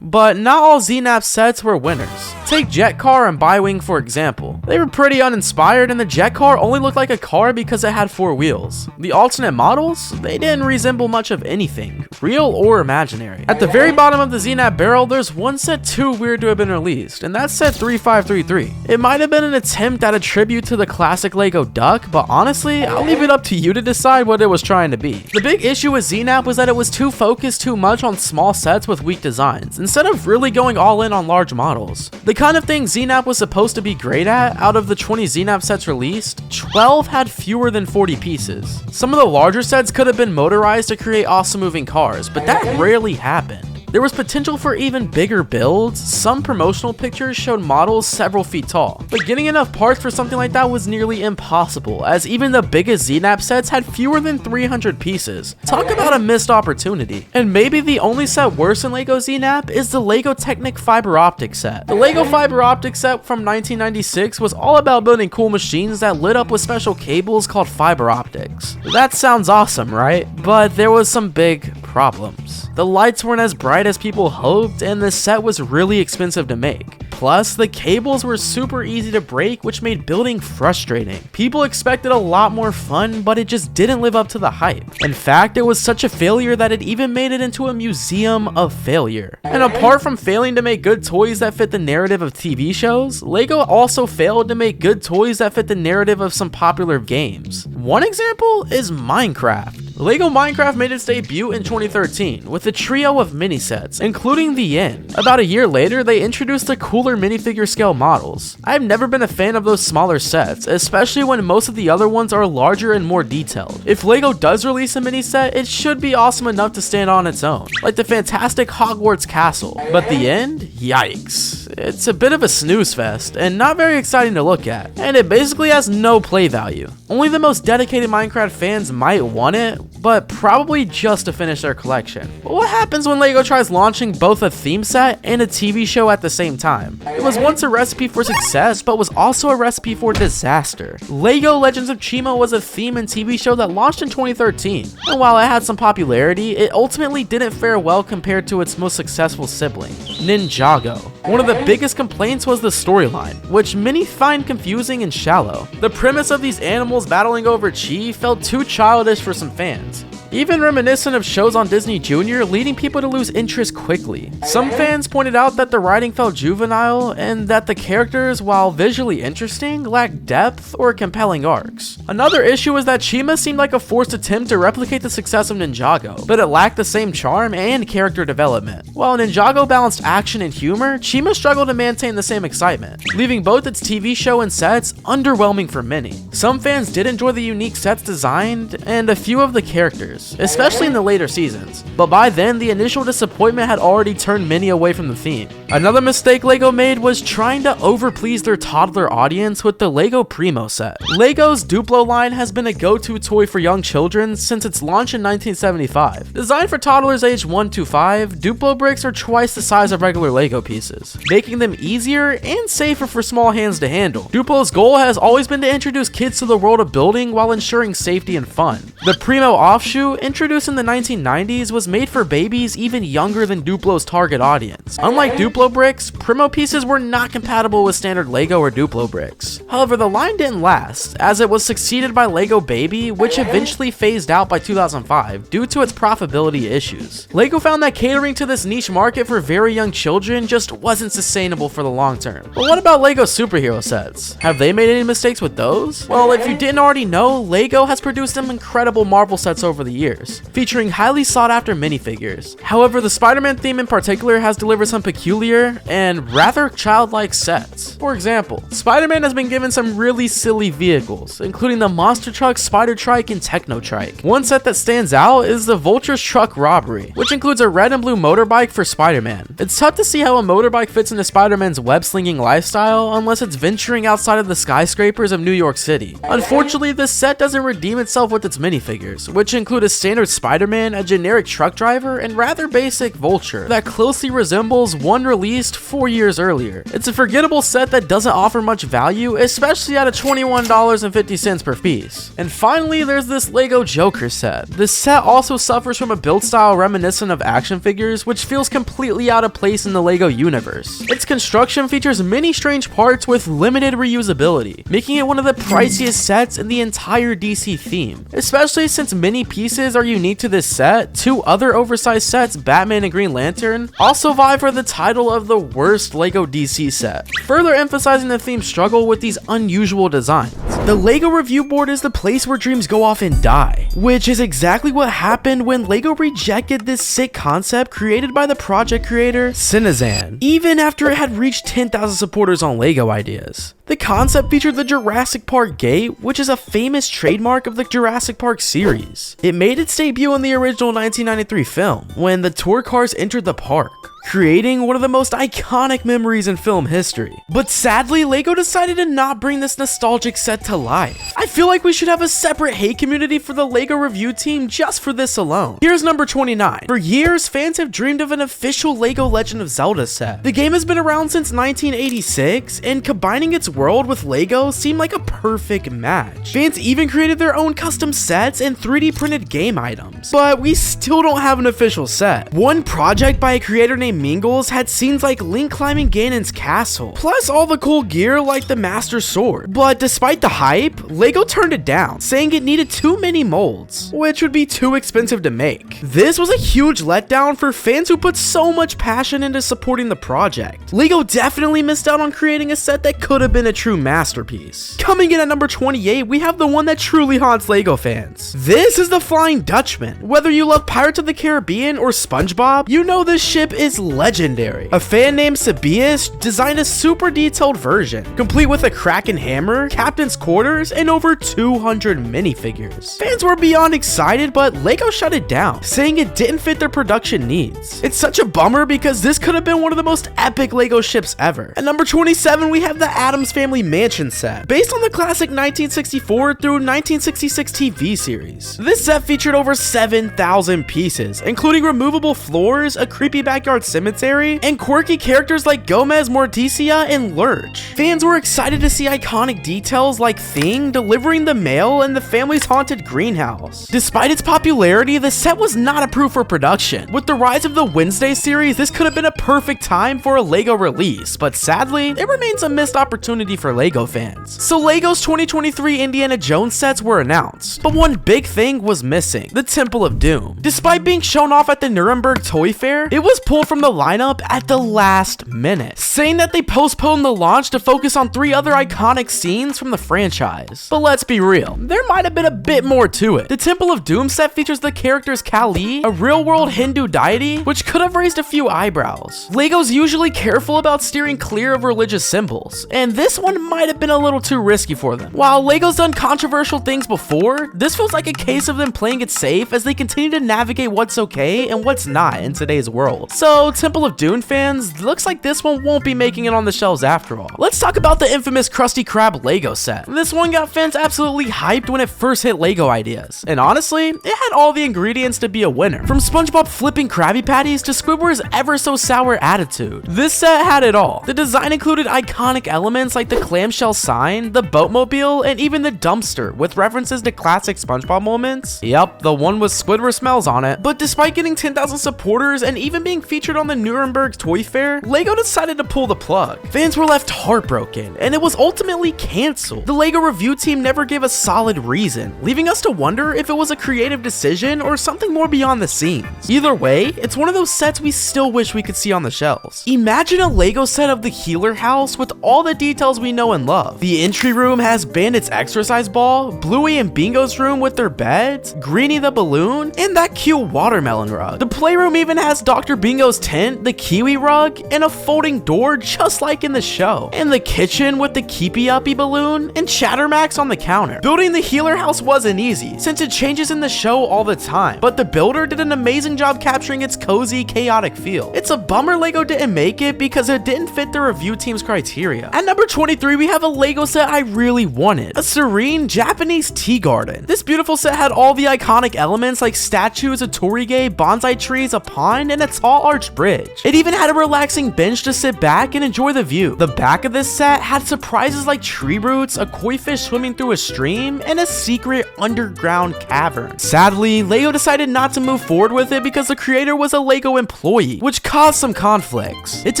But not all ZNAP sets were winners. Take Jet Car and Bi-Wing for example. They were pretty uninspired, and the Jet Car only looked like a car because it had 4 wheels. The alternate models, they didn't resemble much of anything, real or imaginary. At the very bottom of the ZNAP barrel, there's one set too weird to have been released, and that's set 3533. It might have been an attempt at a tribute to the classic LEGO duck, but honestly, I'll leave it up to you to decide what it was trying to be. The big issue with ZNAP was that it was too focused too much on small sets with weak designs, instead of really going all in on large models. The kind of thing ZNAP was supposed to be great at, out of the 20 ZNAP sets released, 12 had fewer than 40 pieces. Some of the larger sets could have been motorized to create awesome moving cars, but that rarely happened. There was potential for even bigger builds. Some promotional pictures showed models several feet tall, but getting enough parts for something like that was nearly impossible, as even the biggest ZNAP sets had fewer than 300 pieces. Talk about a missed opportunity. And maybe the only set worse than LEGO ZNAP is the LEGO Technic fiber optic set. The LEGO fiber optic set from 1996 was all about building cool machines that lit up with special cables called fiber optics. That sounds awesome, right? But there was some big problems. The lights weren't as bright as people hoped, and the set was really expensive to make. Plus, the cables were super easy to break, which made building frustrating. People expected a lot more fun, but it just didn't live up to the hype. In fact, it was such a failure that it even made it into a museum of failure. And apart from failing to make good toys that fit the narrative of TV shows, LEGO also failed to make good toys that fit the narrative of some popular games. One example is Minecraft. LEGO Minecraft made its debut in 2013 with a trio of mini sets, including the end. About a year later, they introduced the cooler minifigure scale models. I've never been a fan of those smaller sets, especially when most of the other ones are larger and more detailed. If LEGO does release a mini set, it should be awesome enough to stand on its own, like the fantastic Hogwarts castle. But the end? Yikes. It's a bit of a snooze fest, and not very exciting to look at, and it basically has no play value. Only the most dedicated Minecraft fans might want it, but probably just to finish their collection. But what happens when LEGO tries launching both a theme set and a TV show at the same time? It was once a recipe for success, but was also a recipe for disaster. LEGO Legends of Chima was a theme and TV show that launched in 2013, and while it had some popularity, it ultimately didn't fare well compared to its most successful sibling, Ninjago. One of the biggest complaints was the storyline, which many find confusing and shallow. The premise of these animals battling over chi felt too childish for some fans, even reminiscent of shows on Disney Junior, leading people to lose interest quickly. Some fans pointed out that the writing felt juvenile and that the characters, while visually interesting, lacked depth or compelling arcs. Another issue was that Chima seemed like a forced attempt to replicate the success of Ninjago, but it lacked the same charm and character development. While Ninjago balanced action and humor, Chima struggled to maintain the same excitement, leaving both its TV show and sets underwhelming for many. Some fans did enjoy the unique sets designed and a few of the characters, players, especially in the later seasons. But by then, the initial disappointment had already turned many away from the theme. Another mistake LEGO made was trying to overplease their toddler audience with the LEGO Primo set. LEGO's Duplo line has been a go-to toy for young children since its launch in 1975. Designed for toddlers aged 1 to 5, Duplo bricks are twice the size of regular LEGO pieces, making them easier and safer for small hands to handle. Duplo's goal has always been to introduce kids to the world of building while ensuring safety and fun. The Primo offshoot, introduced in the 1990s, was made for babies even younger than Duplo's target audience. Unlike Duplo bricks, Primo pieces were not compatible with standard LEGO or Duplo bricks. However, the line didn't last, as it was succeeded by LEGO Baby, which eventually phased out by 2005 due to its profitability issues. LEGO found that catering to this niche market for very young children just wasn't sustainable for the long term. But what about LEGO superhero sets? Have they made any mistakes with those? Well, if you didn't already know, LEGO has produced some incredible Marvel sets over the years, featuring highly sought after minifigures. However, the Spider-Man theme in particular has delivered some peculiar and rather childlike sets. For example, Spider-Man has been given some really silly vehicles, including the Monster Truck, Spider Trike, and Techno Trike. One set that stands out is the Vulture's Truck Robbery, which includes a red and blue motorbike for Spider-Man. It's tough to see how a motorbike fits into Spider-Man's web-slinging lifestyle unless it's venturing outside of the skyscrapers of New York City. Unfortunately, this set doesn't redeem itself with its minifigures, which include a standard Spider-Man, a generic truck driver, and rather basic Vulture that closely resembles one released 4 years earlier. It's a forgettable set that doesn't offer much value, especially at $21.50 per piece. And finally, there's this LEGO Joker set. This set also suffers from a build style reminiscent of action figures, which feels completely out of place in the LEGO universe. Its construction features many strange parts with limited reusability, making it one of the priciest sets in the entire DC theme. Especially since many pieces are unique to this set, two other oversized sets, Batman and Green Lantern, also vie for the title of the worst LEGO DC set, further emphasizing the theme's struggle with these unusual designs. The LEGO review board is the place where dreams go off and die, which is exactly what happened when LEGO rejected this sick concept created by the project creator, Cinezan, even after it had reached 10,000 supporters on LEGO Ideas. The concept featured the Jurassic Park gate, which is a famous trademark of the Jurassic Park series. It made its debut in the original 1993 film, when the tour cars entered the park, creating one of the most iconic memories in film history. But sadly, LEGO decided to not bring this nostalgic set to life. I feel like we should have a separate hate community for the LEGO review team just for this alone. Here's number 29. For years, fans have dreamed of an official LEGO Legend of Zelda set. The game has been around since 1986, and combining its world with LEGO seemed like a perfect match. Fans even created their own custom sets and 3D printed game items, but we still don't have an official set. One project by a creator named Mingles had scenes like Link climbing Ganon's castle, plus all the cool gear like the Master Sword. But despite the hype, LEGO turned it down, saying it needed too many molds, which would be too expensive to make. This was a huge letdown for fans who put so much passion into supporting the project. LEGO definitely missed out on creating a set that could have been a true masterpiece. Coming in at number 28, we have the one that truly haunts LEGO fans. This is the Flying Dutchman. Whether you love Pirates of the Caribbean or SpongeBob, you know this ship is legendary. A fan named Sabius designed a super detailed version, complete with a Kraken hammer, captain's quarters, and over 200 minifigures. Fans were beyond excited, but LEGO shut it down, saying it didn't fit their production needs. It's such a bummer because this could have been one of the most epic LEGO ships ever. At number 27, we have the Addams Family Mansion set, based on the classic 1964 through 1966 TV series. This set featured over 7,000 pieces, including removable floors, a creepy backyard cemetery, and quirky characters like Gomez, Morticia, and Lurch. Fans were excited to see iconic details like Thing delivering the mail and the family's haunted greenhouse. Despite its popularity, the set was not approved for production. With the rise of the Wednesday series, this could have been a perfect time for a LEGO release, but sadly, it remains a missed opportunity for LEGO fans. So LEGO's 2023 Indiana Jones sets were announced, but one big thing was missing: the Temple of Doom. Despite being shown off at the Nuremberg Toy Fair, it was pulled from the lineup at the last minute, saying that they postponed the launch to focus on 3 other iconic scenes from the franchise. But let's be real, there might have been a bit more to it. The Temple of Doom set features the characters Kali, a real-world Hindu deity, which could have raised a few eyebrows. LEGO's usually careful about steering clear of religious symbols, and this one might have been a little too risky for them. While LEGO's done controversial things before, this feels like a case of them playing it safe as they continue to navigate what's okay and what's not in today's world. So, Temple of Doom fans, looks like this one won't be making it on the shelves after all. Let's talk about the infamous Krusty Krab LEGO set. This one got fans absolutely hyped when it first hit LEGO Ideas, and honestly, it had all the ingredients to be a winner. From SpongeBob flipping Krabby Patties to Squidward's ever so sour attitude, this set had it all. The design included iconic elements like the clamshell sign, the boatmobile, and even the dumpster, with references to classic SpongeBob moments. Yep, the one with Squidward smells on it. But despite getting 10,000 supporters and even being featured on the Nuremberg Toy Fair, LEGO decided to pull the plug. Fans were left heartbroken, and it was ultimately canceled. The LEGO review team never gave a solid reason, leaving us to wonder if it was a creative decision or something more beyond the scenes. Either way, it's one of those sets we still wish we could see on the shelves. Imagine a LEGO set of the Healer House with all the details we know and love. The entry room has Bandit's exercise ball, Bluey and Bingo's room with their beds, Greenie the balloon, and that cute watermelon rug. The playroom even has Dr. Bingo's tent, the kiwi rug, and a folding door just like in the show. And the kitchen with the Keepy Uppy balloon and Chattermax on the counter. Building the Healer House wasn't easy, since it changes in the show all the time, but the builder did an amazing job capturing its cozy, chaotic feel. It's a bummer LEGO didn't make it because it didn't fit the review team's criteria. At number 23, we have a LEGO set I really wanted, a serene Japanese tea garden. This beautiful set had all the iconic elements like statues, a torii-gate, bonsai trees, a pond, and a tall arched bridge. It even had a relaxing bench to sit back and enjoy the view. The back of this set had surprises like tree roots, a koi fish swimming through a stream, and a secret underground cavern. Sadly, LEGO decided not to move forward with it because the creator was a LEGO employee, which caused some conflicts. It's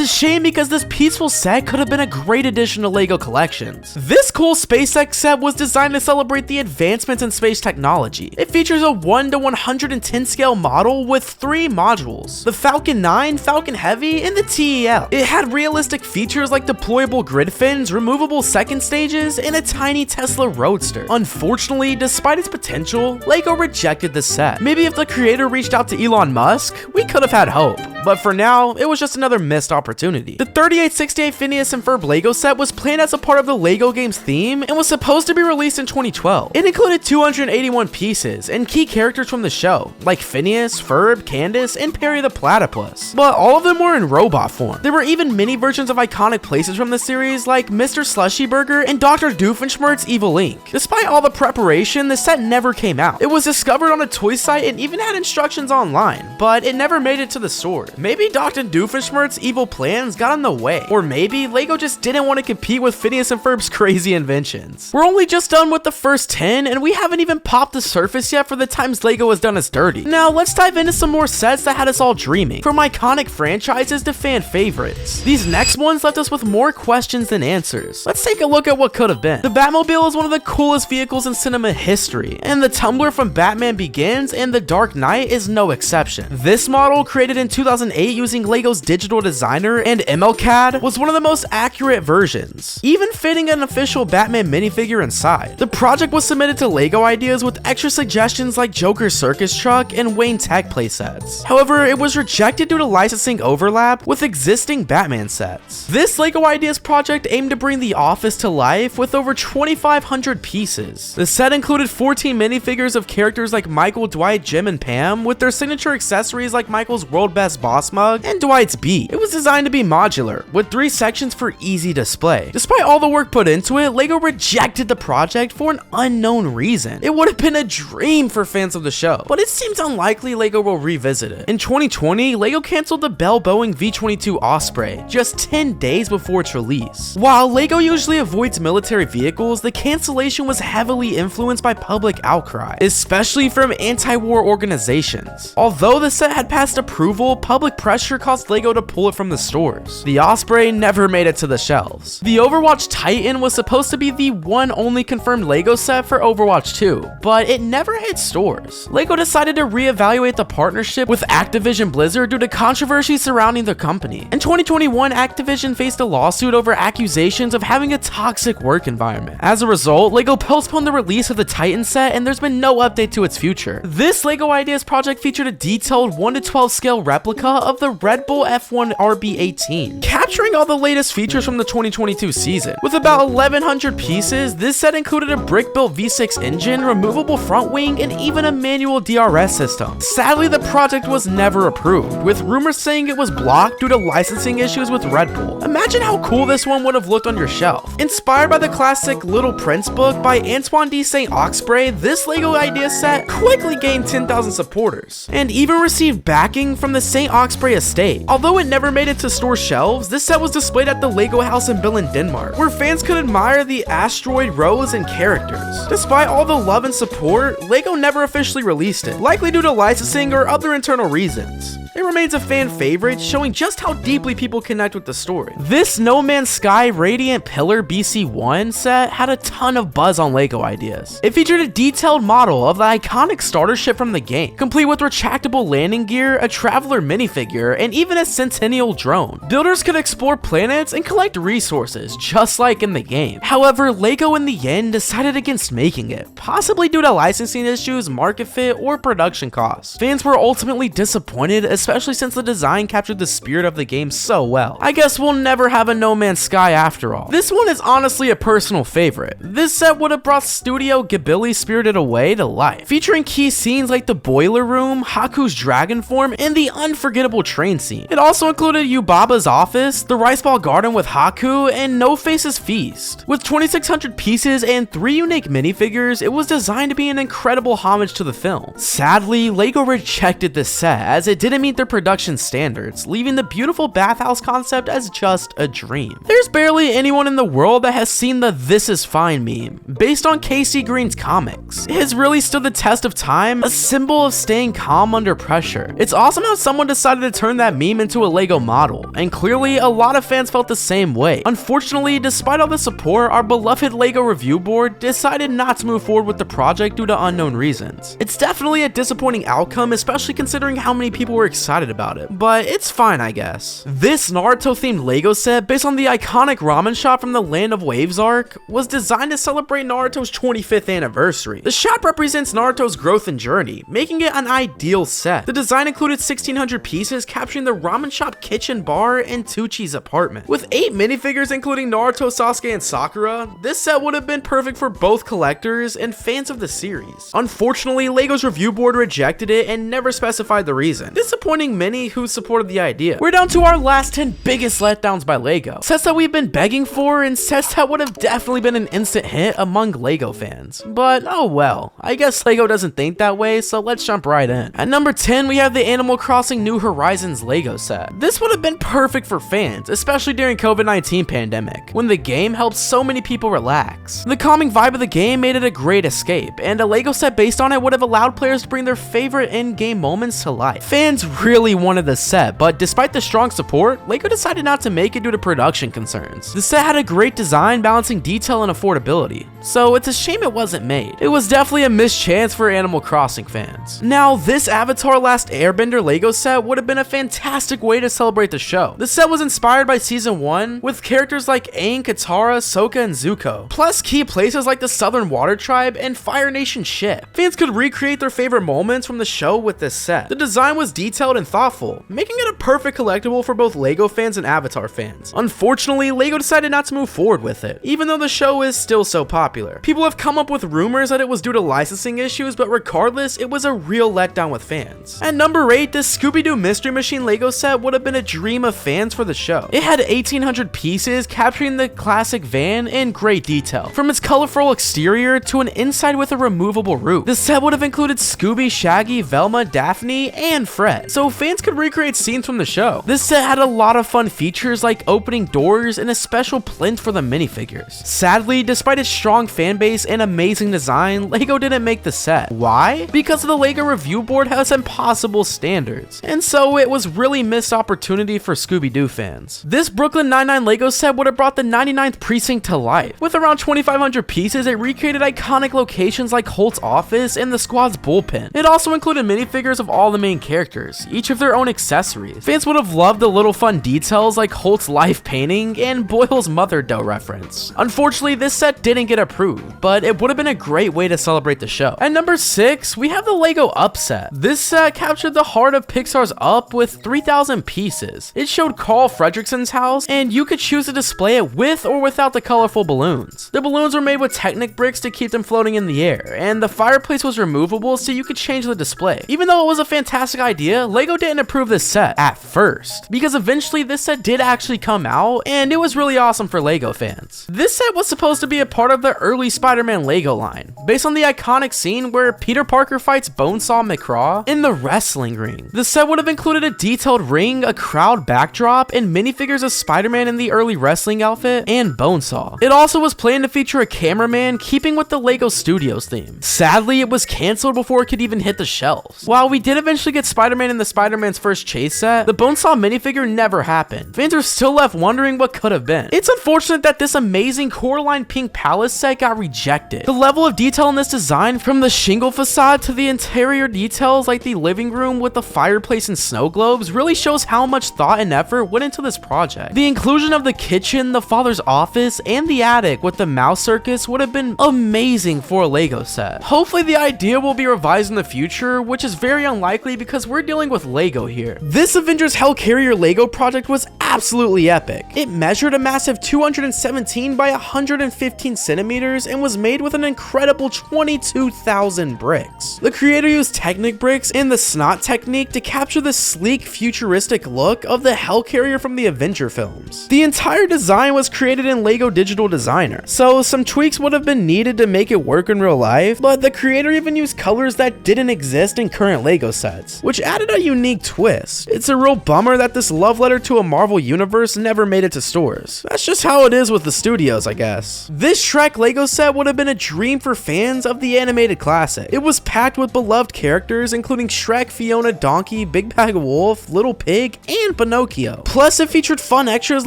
a shame because this peaceful set could have been a great addition to LEGO collections. This cool SpaceX set was designed to celebrate the advancements in space technology. It features a 1:110 scale model with 3 modules: the Falcon 9, Falcon Heavy, and the TEL. It had realistic features like deployable grid fins, removable second stages, and a tiny Tesla Roadster. Unfortunately, despite its potential, LEGO rejected the set. Maybe if the creator reached out to Elon Musk, we could have had hope. But for now, it was just another missed opportunity. The 3868 Phineas and Ferb LEGO set was planned as a part of the LEGO games theme and was supposed to be released in 2012. It included 281 pieces and key characters from the show, like Phineas, Ferb, Candace, and Perry the Platypus. But all of them were in robot form. There were even mini versions of iconic places from the series like Mr. Slushy Burger and Dr. Doofenshmirtz's Evil Ink. Despite all the preparation, the set never came out. It was discovered on a toy site and even had instructions online, but it never made it to the stores. Maybe Dr. Doofenshmirtz's evil plans got in the way, or maybe LEGO just didn't want to compete with Phineas and Ferb's crazy inventions. We're only just done with the first 10, and we haven't even popped the surface yet for the times LEGO has done us dirty. Now, let's dive into some more sets that had us all dreaming, from iconic franchises to fan favorites. These next ones left us with more questions than answers. Let's take a look at what could have been. The Batmobile is one of the coolest vehicles in cinema history, and the tumbler from Batman Begins and The Dark Knight is no exception. This model, created in 2008 using LEGO's digital designer and MLCAD, was one of the most accurate versions, even fitting an official Batman minifigure inside. The project was submitted to LEGO Ideas with extra suggestions like Joker's circus truck and Wayne Tech playsets. However, it was rejected due to licensing overlap with existing Batman sets. This LEGO Ideas project aimed to bring the Office to life with over 2,500 pieces. The set included 14 minifigures of characters like Michael, Dwight, Jim, and Pam, with their signature accessories like Michael's World Best Boss mug and Dwight's beat. It was designed to be modular, with 3 sections for easy display. Despite all the work put into it, LEGO rejected the project for an unknown reason. It would have been a dream for fans of the show, but it seems unlikely LEGO will revisit it. In 2020, LEGO canceled the Bell Boeing V-22 Osprey just 10 days before its release. While LEGO usually avoids military vehicles, the cancellation was heavily influenced by public outcry, especially from anti-war organizations. Although the set had passed approval, public pressure caused LEGO to pull it from the stores. The Osprey never made it to the shelves. The Overwatch Titan was supposed to be the one only confirmed LEGO set for Overwatch 2, but it never hit stores. LEGO decided to reevaluate the partnership with Activision Blizzard due to controversy surrounding the company. In 2021, Activision faced a lawsuit over accusations of having a toxic work environment. As a result, LEGO postponed the release of the Titan set, and there's been no update to its future. This LEGO Ideas project featured a detailed 1:12 scale replica of the Red Bull F1 RB18, capturing all the latest features from the 2022 season. With about 1,100 pieces, this set included a brick-built V6 engine, removable front wing, and even a manual DRS system. Sadly, the project was never approved, with rumors saying it was blocked due to licensing issues with Red Bull. Imagine how cool this one would have looked on your shelf. Inspired by the classic Little Prince book by Antoine de Saint-Exupéry, this LEGO idea set quickly gained 10,000 supporters, and even received backing from the Saint-Exupéry estate. Although it never made it to store shelves, this set was displayed at the LEGO house in Billund, Denmark, where fans could admire the asteroid rows and characters. Despite all the love and support, LEGO never officially released it, likely due to licensing or other internal reasons. It remains a fan favorite, showing just how deeply people connect with the story. This No Man's Sky Radiant Pillar BC1 set had a ton of buzz on LEGO ideas. It featured a detailed model of the iconic starter ship from the game, complete with retractable landing gear, a traveler minifigure, and even a Centennial drone. Builders could explore planets and collect resources, just like in the game. However, LEGO in the end decided against making it, possibly due to licensing issues, market fit, or production costs. Fans were ultimately disappointed, especially since the design captured the spirit of the game so well. I guess we'll never have a No Man's Sky after all. This one is honestly a personal favorite. This set would have brought Studio Ghibli's Spirited Away to life, featuring key scenes like the boiler room, Haku's dragon form, and the unforgettable train scene. It also included Yubaba's office, the rice ball garden with Haku, and No Face's feast. With 2,600 pieces and 3 unique minifigures, it was designed to be an incredible homage to the film. Sadly, LEGO rejected this set as it didn't meet their production standards, leaving the beautiful bathhouse concept as just a dream. There's barely anyone in the world that has seen the "This is fine" meme, based on Casey Green's comics. It has really stood the test of time, a symbol of staying calm under pressure. It's awesome how someone decided to turn that meme into a LEGO model, and clearly a lot of fans felt the same way. Unfortunately, despite all the support, our beloved LEGO review board decided not to move forward with the project due to unknown reasons. It's definitely a disappointing outcome, especially considering how many people were excited about it, but it's fine, I guess. This Naruto-themed LEGO set, based on the iconic ramen shot from the Land of Waves arc, was designed to celebrate Naruto's 25th anniversary. The shot represents Naruto's growth and journey, making it an ideal set. The design included 1,600 pieces, capturing the ramen shop kitchen bar and Tucci's apartment. With 8 minifigures including Naruto, Sasuke, and Sakura, this set would have been perfect for both collectors and fans of the series. Unfortunately, LEGO's review board rejected it and never specified the reason, disappointing many who supported the idea. We're down to our last 10 biggest letdowns by LEGO. Sets that we've been begging for, and sets that would have definitely been an instant hit among LEGO fans. But oh well, I guess LEGO doesn't think that way, so let's jump right in. At number 10, we have the Animal Crossing New Horizons LEGO set. This would have been perfect for fans, especially during COVID-19 pandemic, when the game helped so many people relax. The calming vibe of the game made it a great escape, and a LEGO set based on it would have allowed players to bring their favorite in-game moments to life. Fans really wanted the set, but despite the strong support, LEGO decided not to make it due to production concerns. The set had a great design balancing detail and affordability, so it's a shame it wasn't made. It was definitely a missed chance for Animal Crossing fans. Now, this Avatar Last Airbender LEGO set would have been a fantastic way to celebrate the show. The set was inspired by Season 1, with characters like Aang, Katara, Sokka, and Zuko, plus key places like the Southern Water Tribe and Fire Nation ship. Fans could recreate their favorite moments from the show with this set. The design was detailed and thoughtful, making it a perfect collectible for both LEGO fans and Avatar fans. Unfortunately, LEGO decided not to move forward with it, even though the show is still so popular. People have come up with rumors that it was due to licensing issues, but regardless, it was a real letdown with fans. At number 8, this Scooby-Doo Mystery Machine LEGO set would have been a dream of fans for the show. It had 1,800 pieces, capturing the classic van in great detail, from its colorful exterior to an inside with a removable roof. The set would have included Scooby, Shaggy, Velma, Daphne, and Fred, so fans could recreate scenes from the show. This set had a lot of fun features like opening doors and a special plinth for the minifigures. Sadly, despite its strong fan base and amazing design, LEGO didn't make the set. Why? Because the LEGO review board has impossible standards, and so it was really missed opportunity for Scooby-Doo fans. This Brooklyn Nine-Nine LEGO set would have brought the 99th precinct to life. With around 2,500 pieces, it recreated iconic locations like Holt's office and the squad's bullpen. It also included minifigures of all the main characters, each of their own accessories. Fans would have loved the little fun details like Holt's life painting and Boyle's mother dough reference. Unfortunately, this set didn't get approved, but it would have been a great way to celebrate the show. At number 6, we have the LEGO Up set. This set captured the heart of Pixar's up with 3,000 pieces. It showed Carl Fredrickson's house, and you could choose to display it with or without the colorful balloons. The balloons were made with Technic bricks to keep them floating in the air, and the fireplace was removable so you could change the display. Even though it was a fantastic idea, LEGO didn't approve this set at first, because eventually this set did actually come out, and it was really awesome for LEGO fans. This set was supposed to be a part of the early Spider-Man LEGO line, based on the iconic scene where Peter Parker fights Bonesaw McCraw in the wrestling ring. The set would have included a detailed ring, a crowd backdrop, and minifigures of Spider-Man in the early wrestling outfit, and Bonesaw. It also was planned to feature a cameraman, keeping with the LEGO Studios theme. Sadly, it was cancelled before it could even hit the shelves. While we did eventually get Spider-Man in the Spider-Man's First Chase set, the Bonesaw minifigure never happened. Fans are still left wondering what could have been. It's unfortunate that this amazing Coraline Pink Palace set got rejected. The level of detail in this design, from the shingle facade to the interior details like the living room with the fireplace and snow globes, really shows how much thought and effort went into this project. The inclusion of the kitchen, the father's office, and the attic with the mouse circus would have been amazing for a LEGO set. Hopefully the idea will be revised in the future, which is very unlikely because we're dealing with LEGO here. This Avengers Hellcarrier LEGO project was absolutely epic. It measured a massive 217 by 115 centimeters and was made with an incredible 22,000 bricks. The creator used Technic bricks and the snot technique to capture the sleek, futuristic look of the Hellcarrier from the Avenger films. The entire design was created in LEGO Digital Designer, so some tweaks would have been needed to make it work in real life, but the creator even used colors that didn't exist in current LEGO sets, which added a unique twist. It's a real bummer that this love letter to a Marvel universe never made it to stores. That's just how it is with the studios, I guess. This Shrek LEGO set would have been a dream for fans of the animated classic. It was packed with beloved characters including Shrek, Fiona, Donkey, Big Bad Wolf, Little Pig, and Pinocchio. Plus, it featured fun extras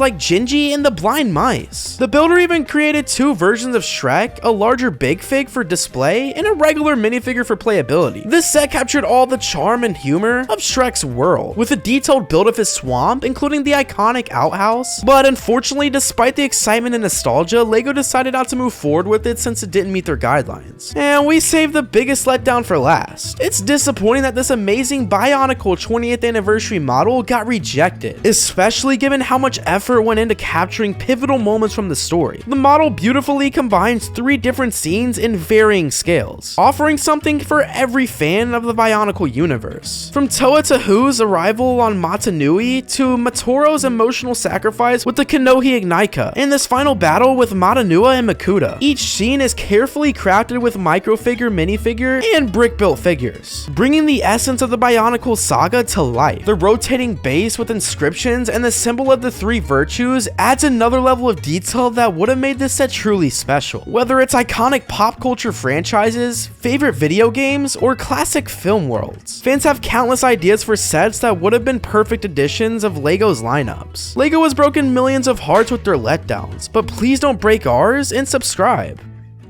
like Gingy and the Blind Mice. The builder even created two versions of Shrek, a larger Big Fig for display, and a regular minifigure for playability. This set captured all the charm and humor of Shrek's world, with a detailed build of his swamp, including the iconic outhouse. But unfortunately, despite the excitement and nostalgia, LEGO decided not to move forward with it since it didn't meet their guidelines. And we saved the biggest letdown for last. It's disappointing that this amazing Bionicle 20th anniversary model got rejected, especially given how much effort went into capturing pivotal moments from the story. The model beautifully combines 3 different scenes in varying scales, offering something for every fan of the Bionicle universe. From Toa Tahu's arrival on Matanui to Matoro's emotional sacrifice with the Kanohi Ignika, and this final battle with Matanua and Makuta. Each scene is carefully crafted with microfigure, minifigure, and brick-built figures, bringing the essence of the Bionicle saga to life. The rotating base with inscriptions and the symbol of the 3 virtues adds another level of detail that would have made this set truly special. Whether it's iconic pop culture franchises, favorite video games, or classic film worlds, fans have countless ideas for sets that would have been perfect additions of LEGO's lineups. LEGO has broken millions of hearts with their letdowns, but please don't break ours and subscribe.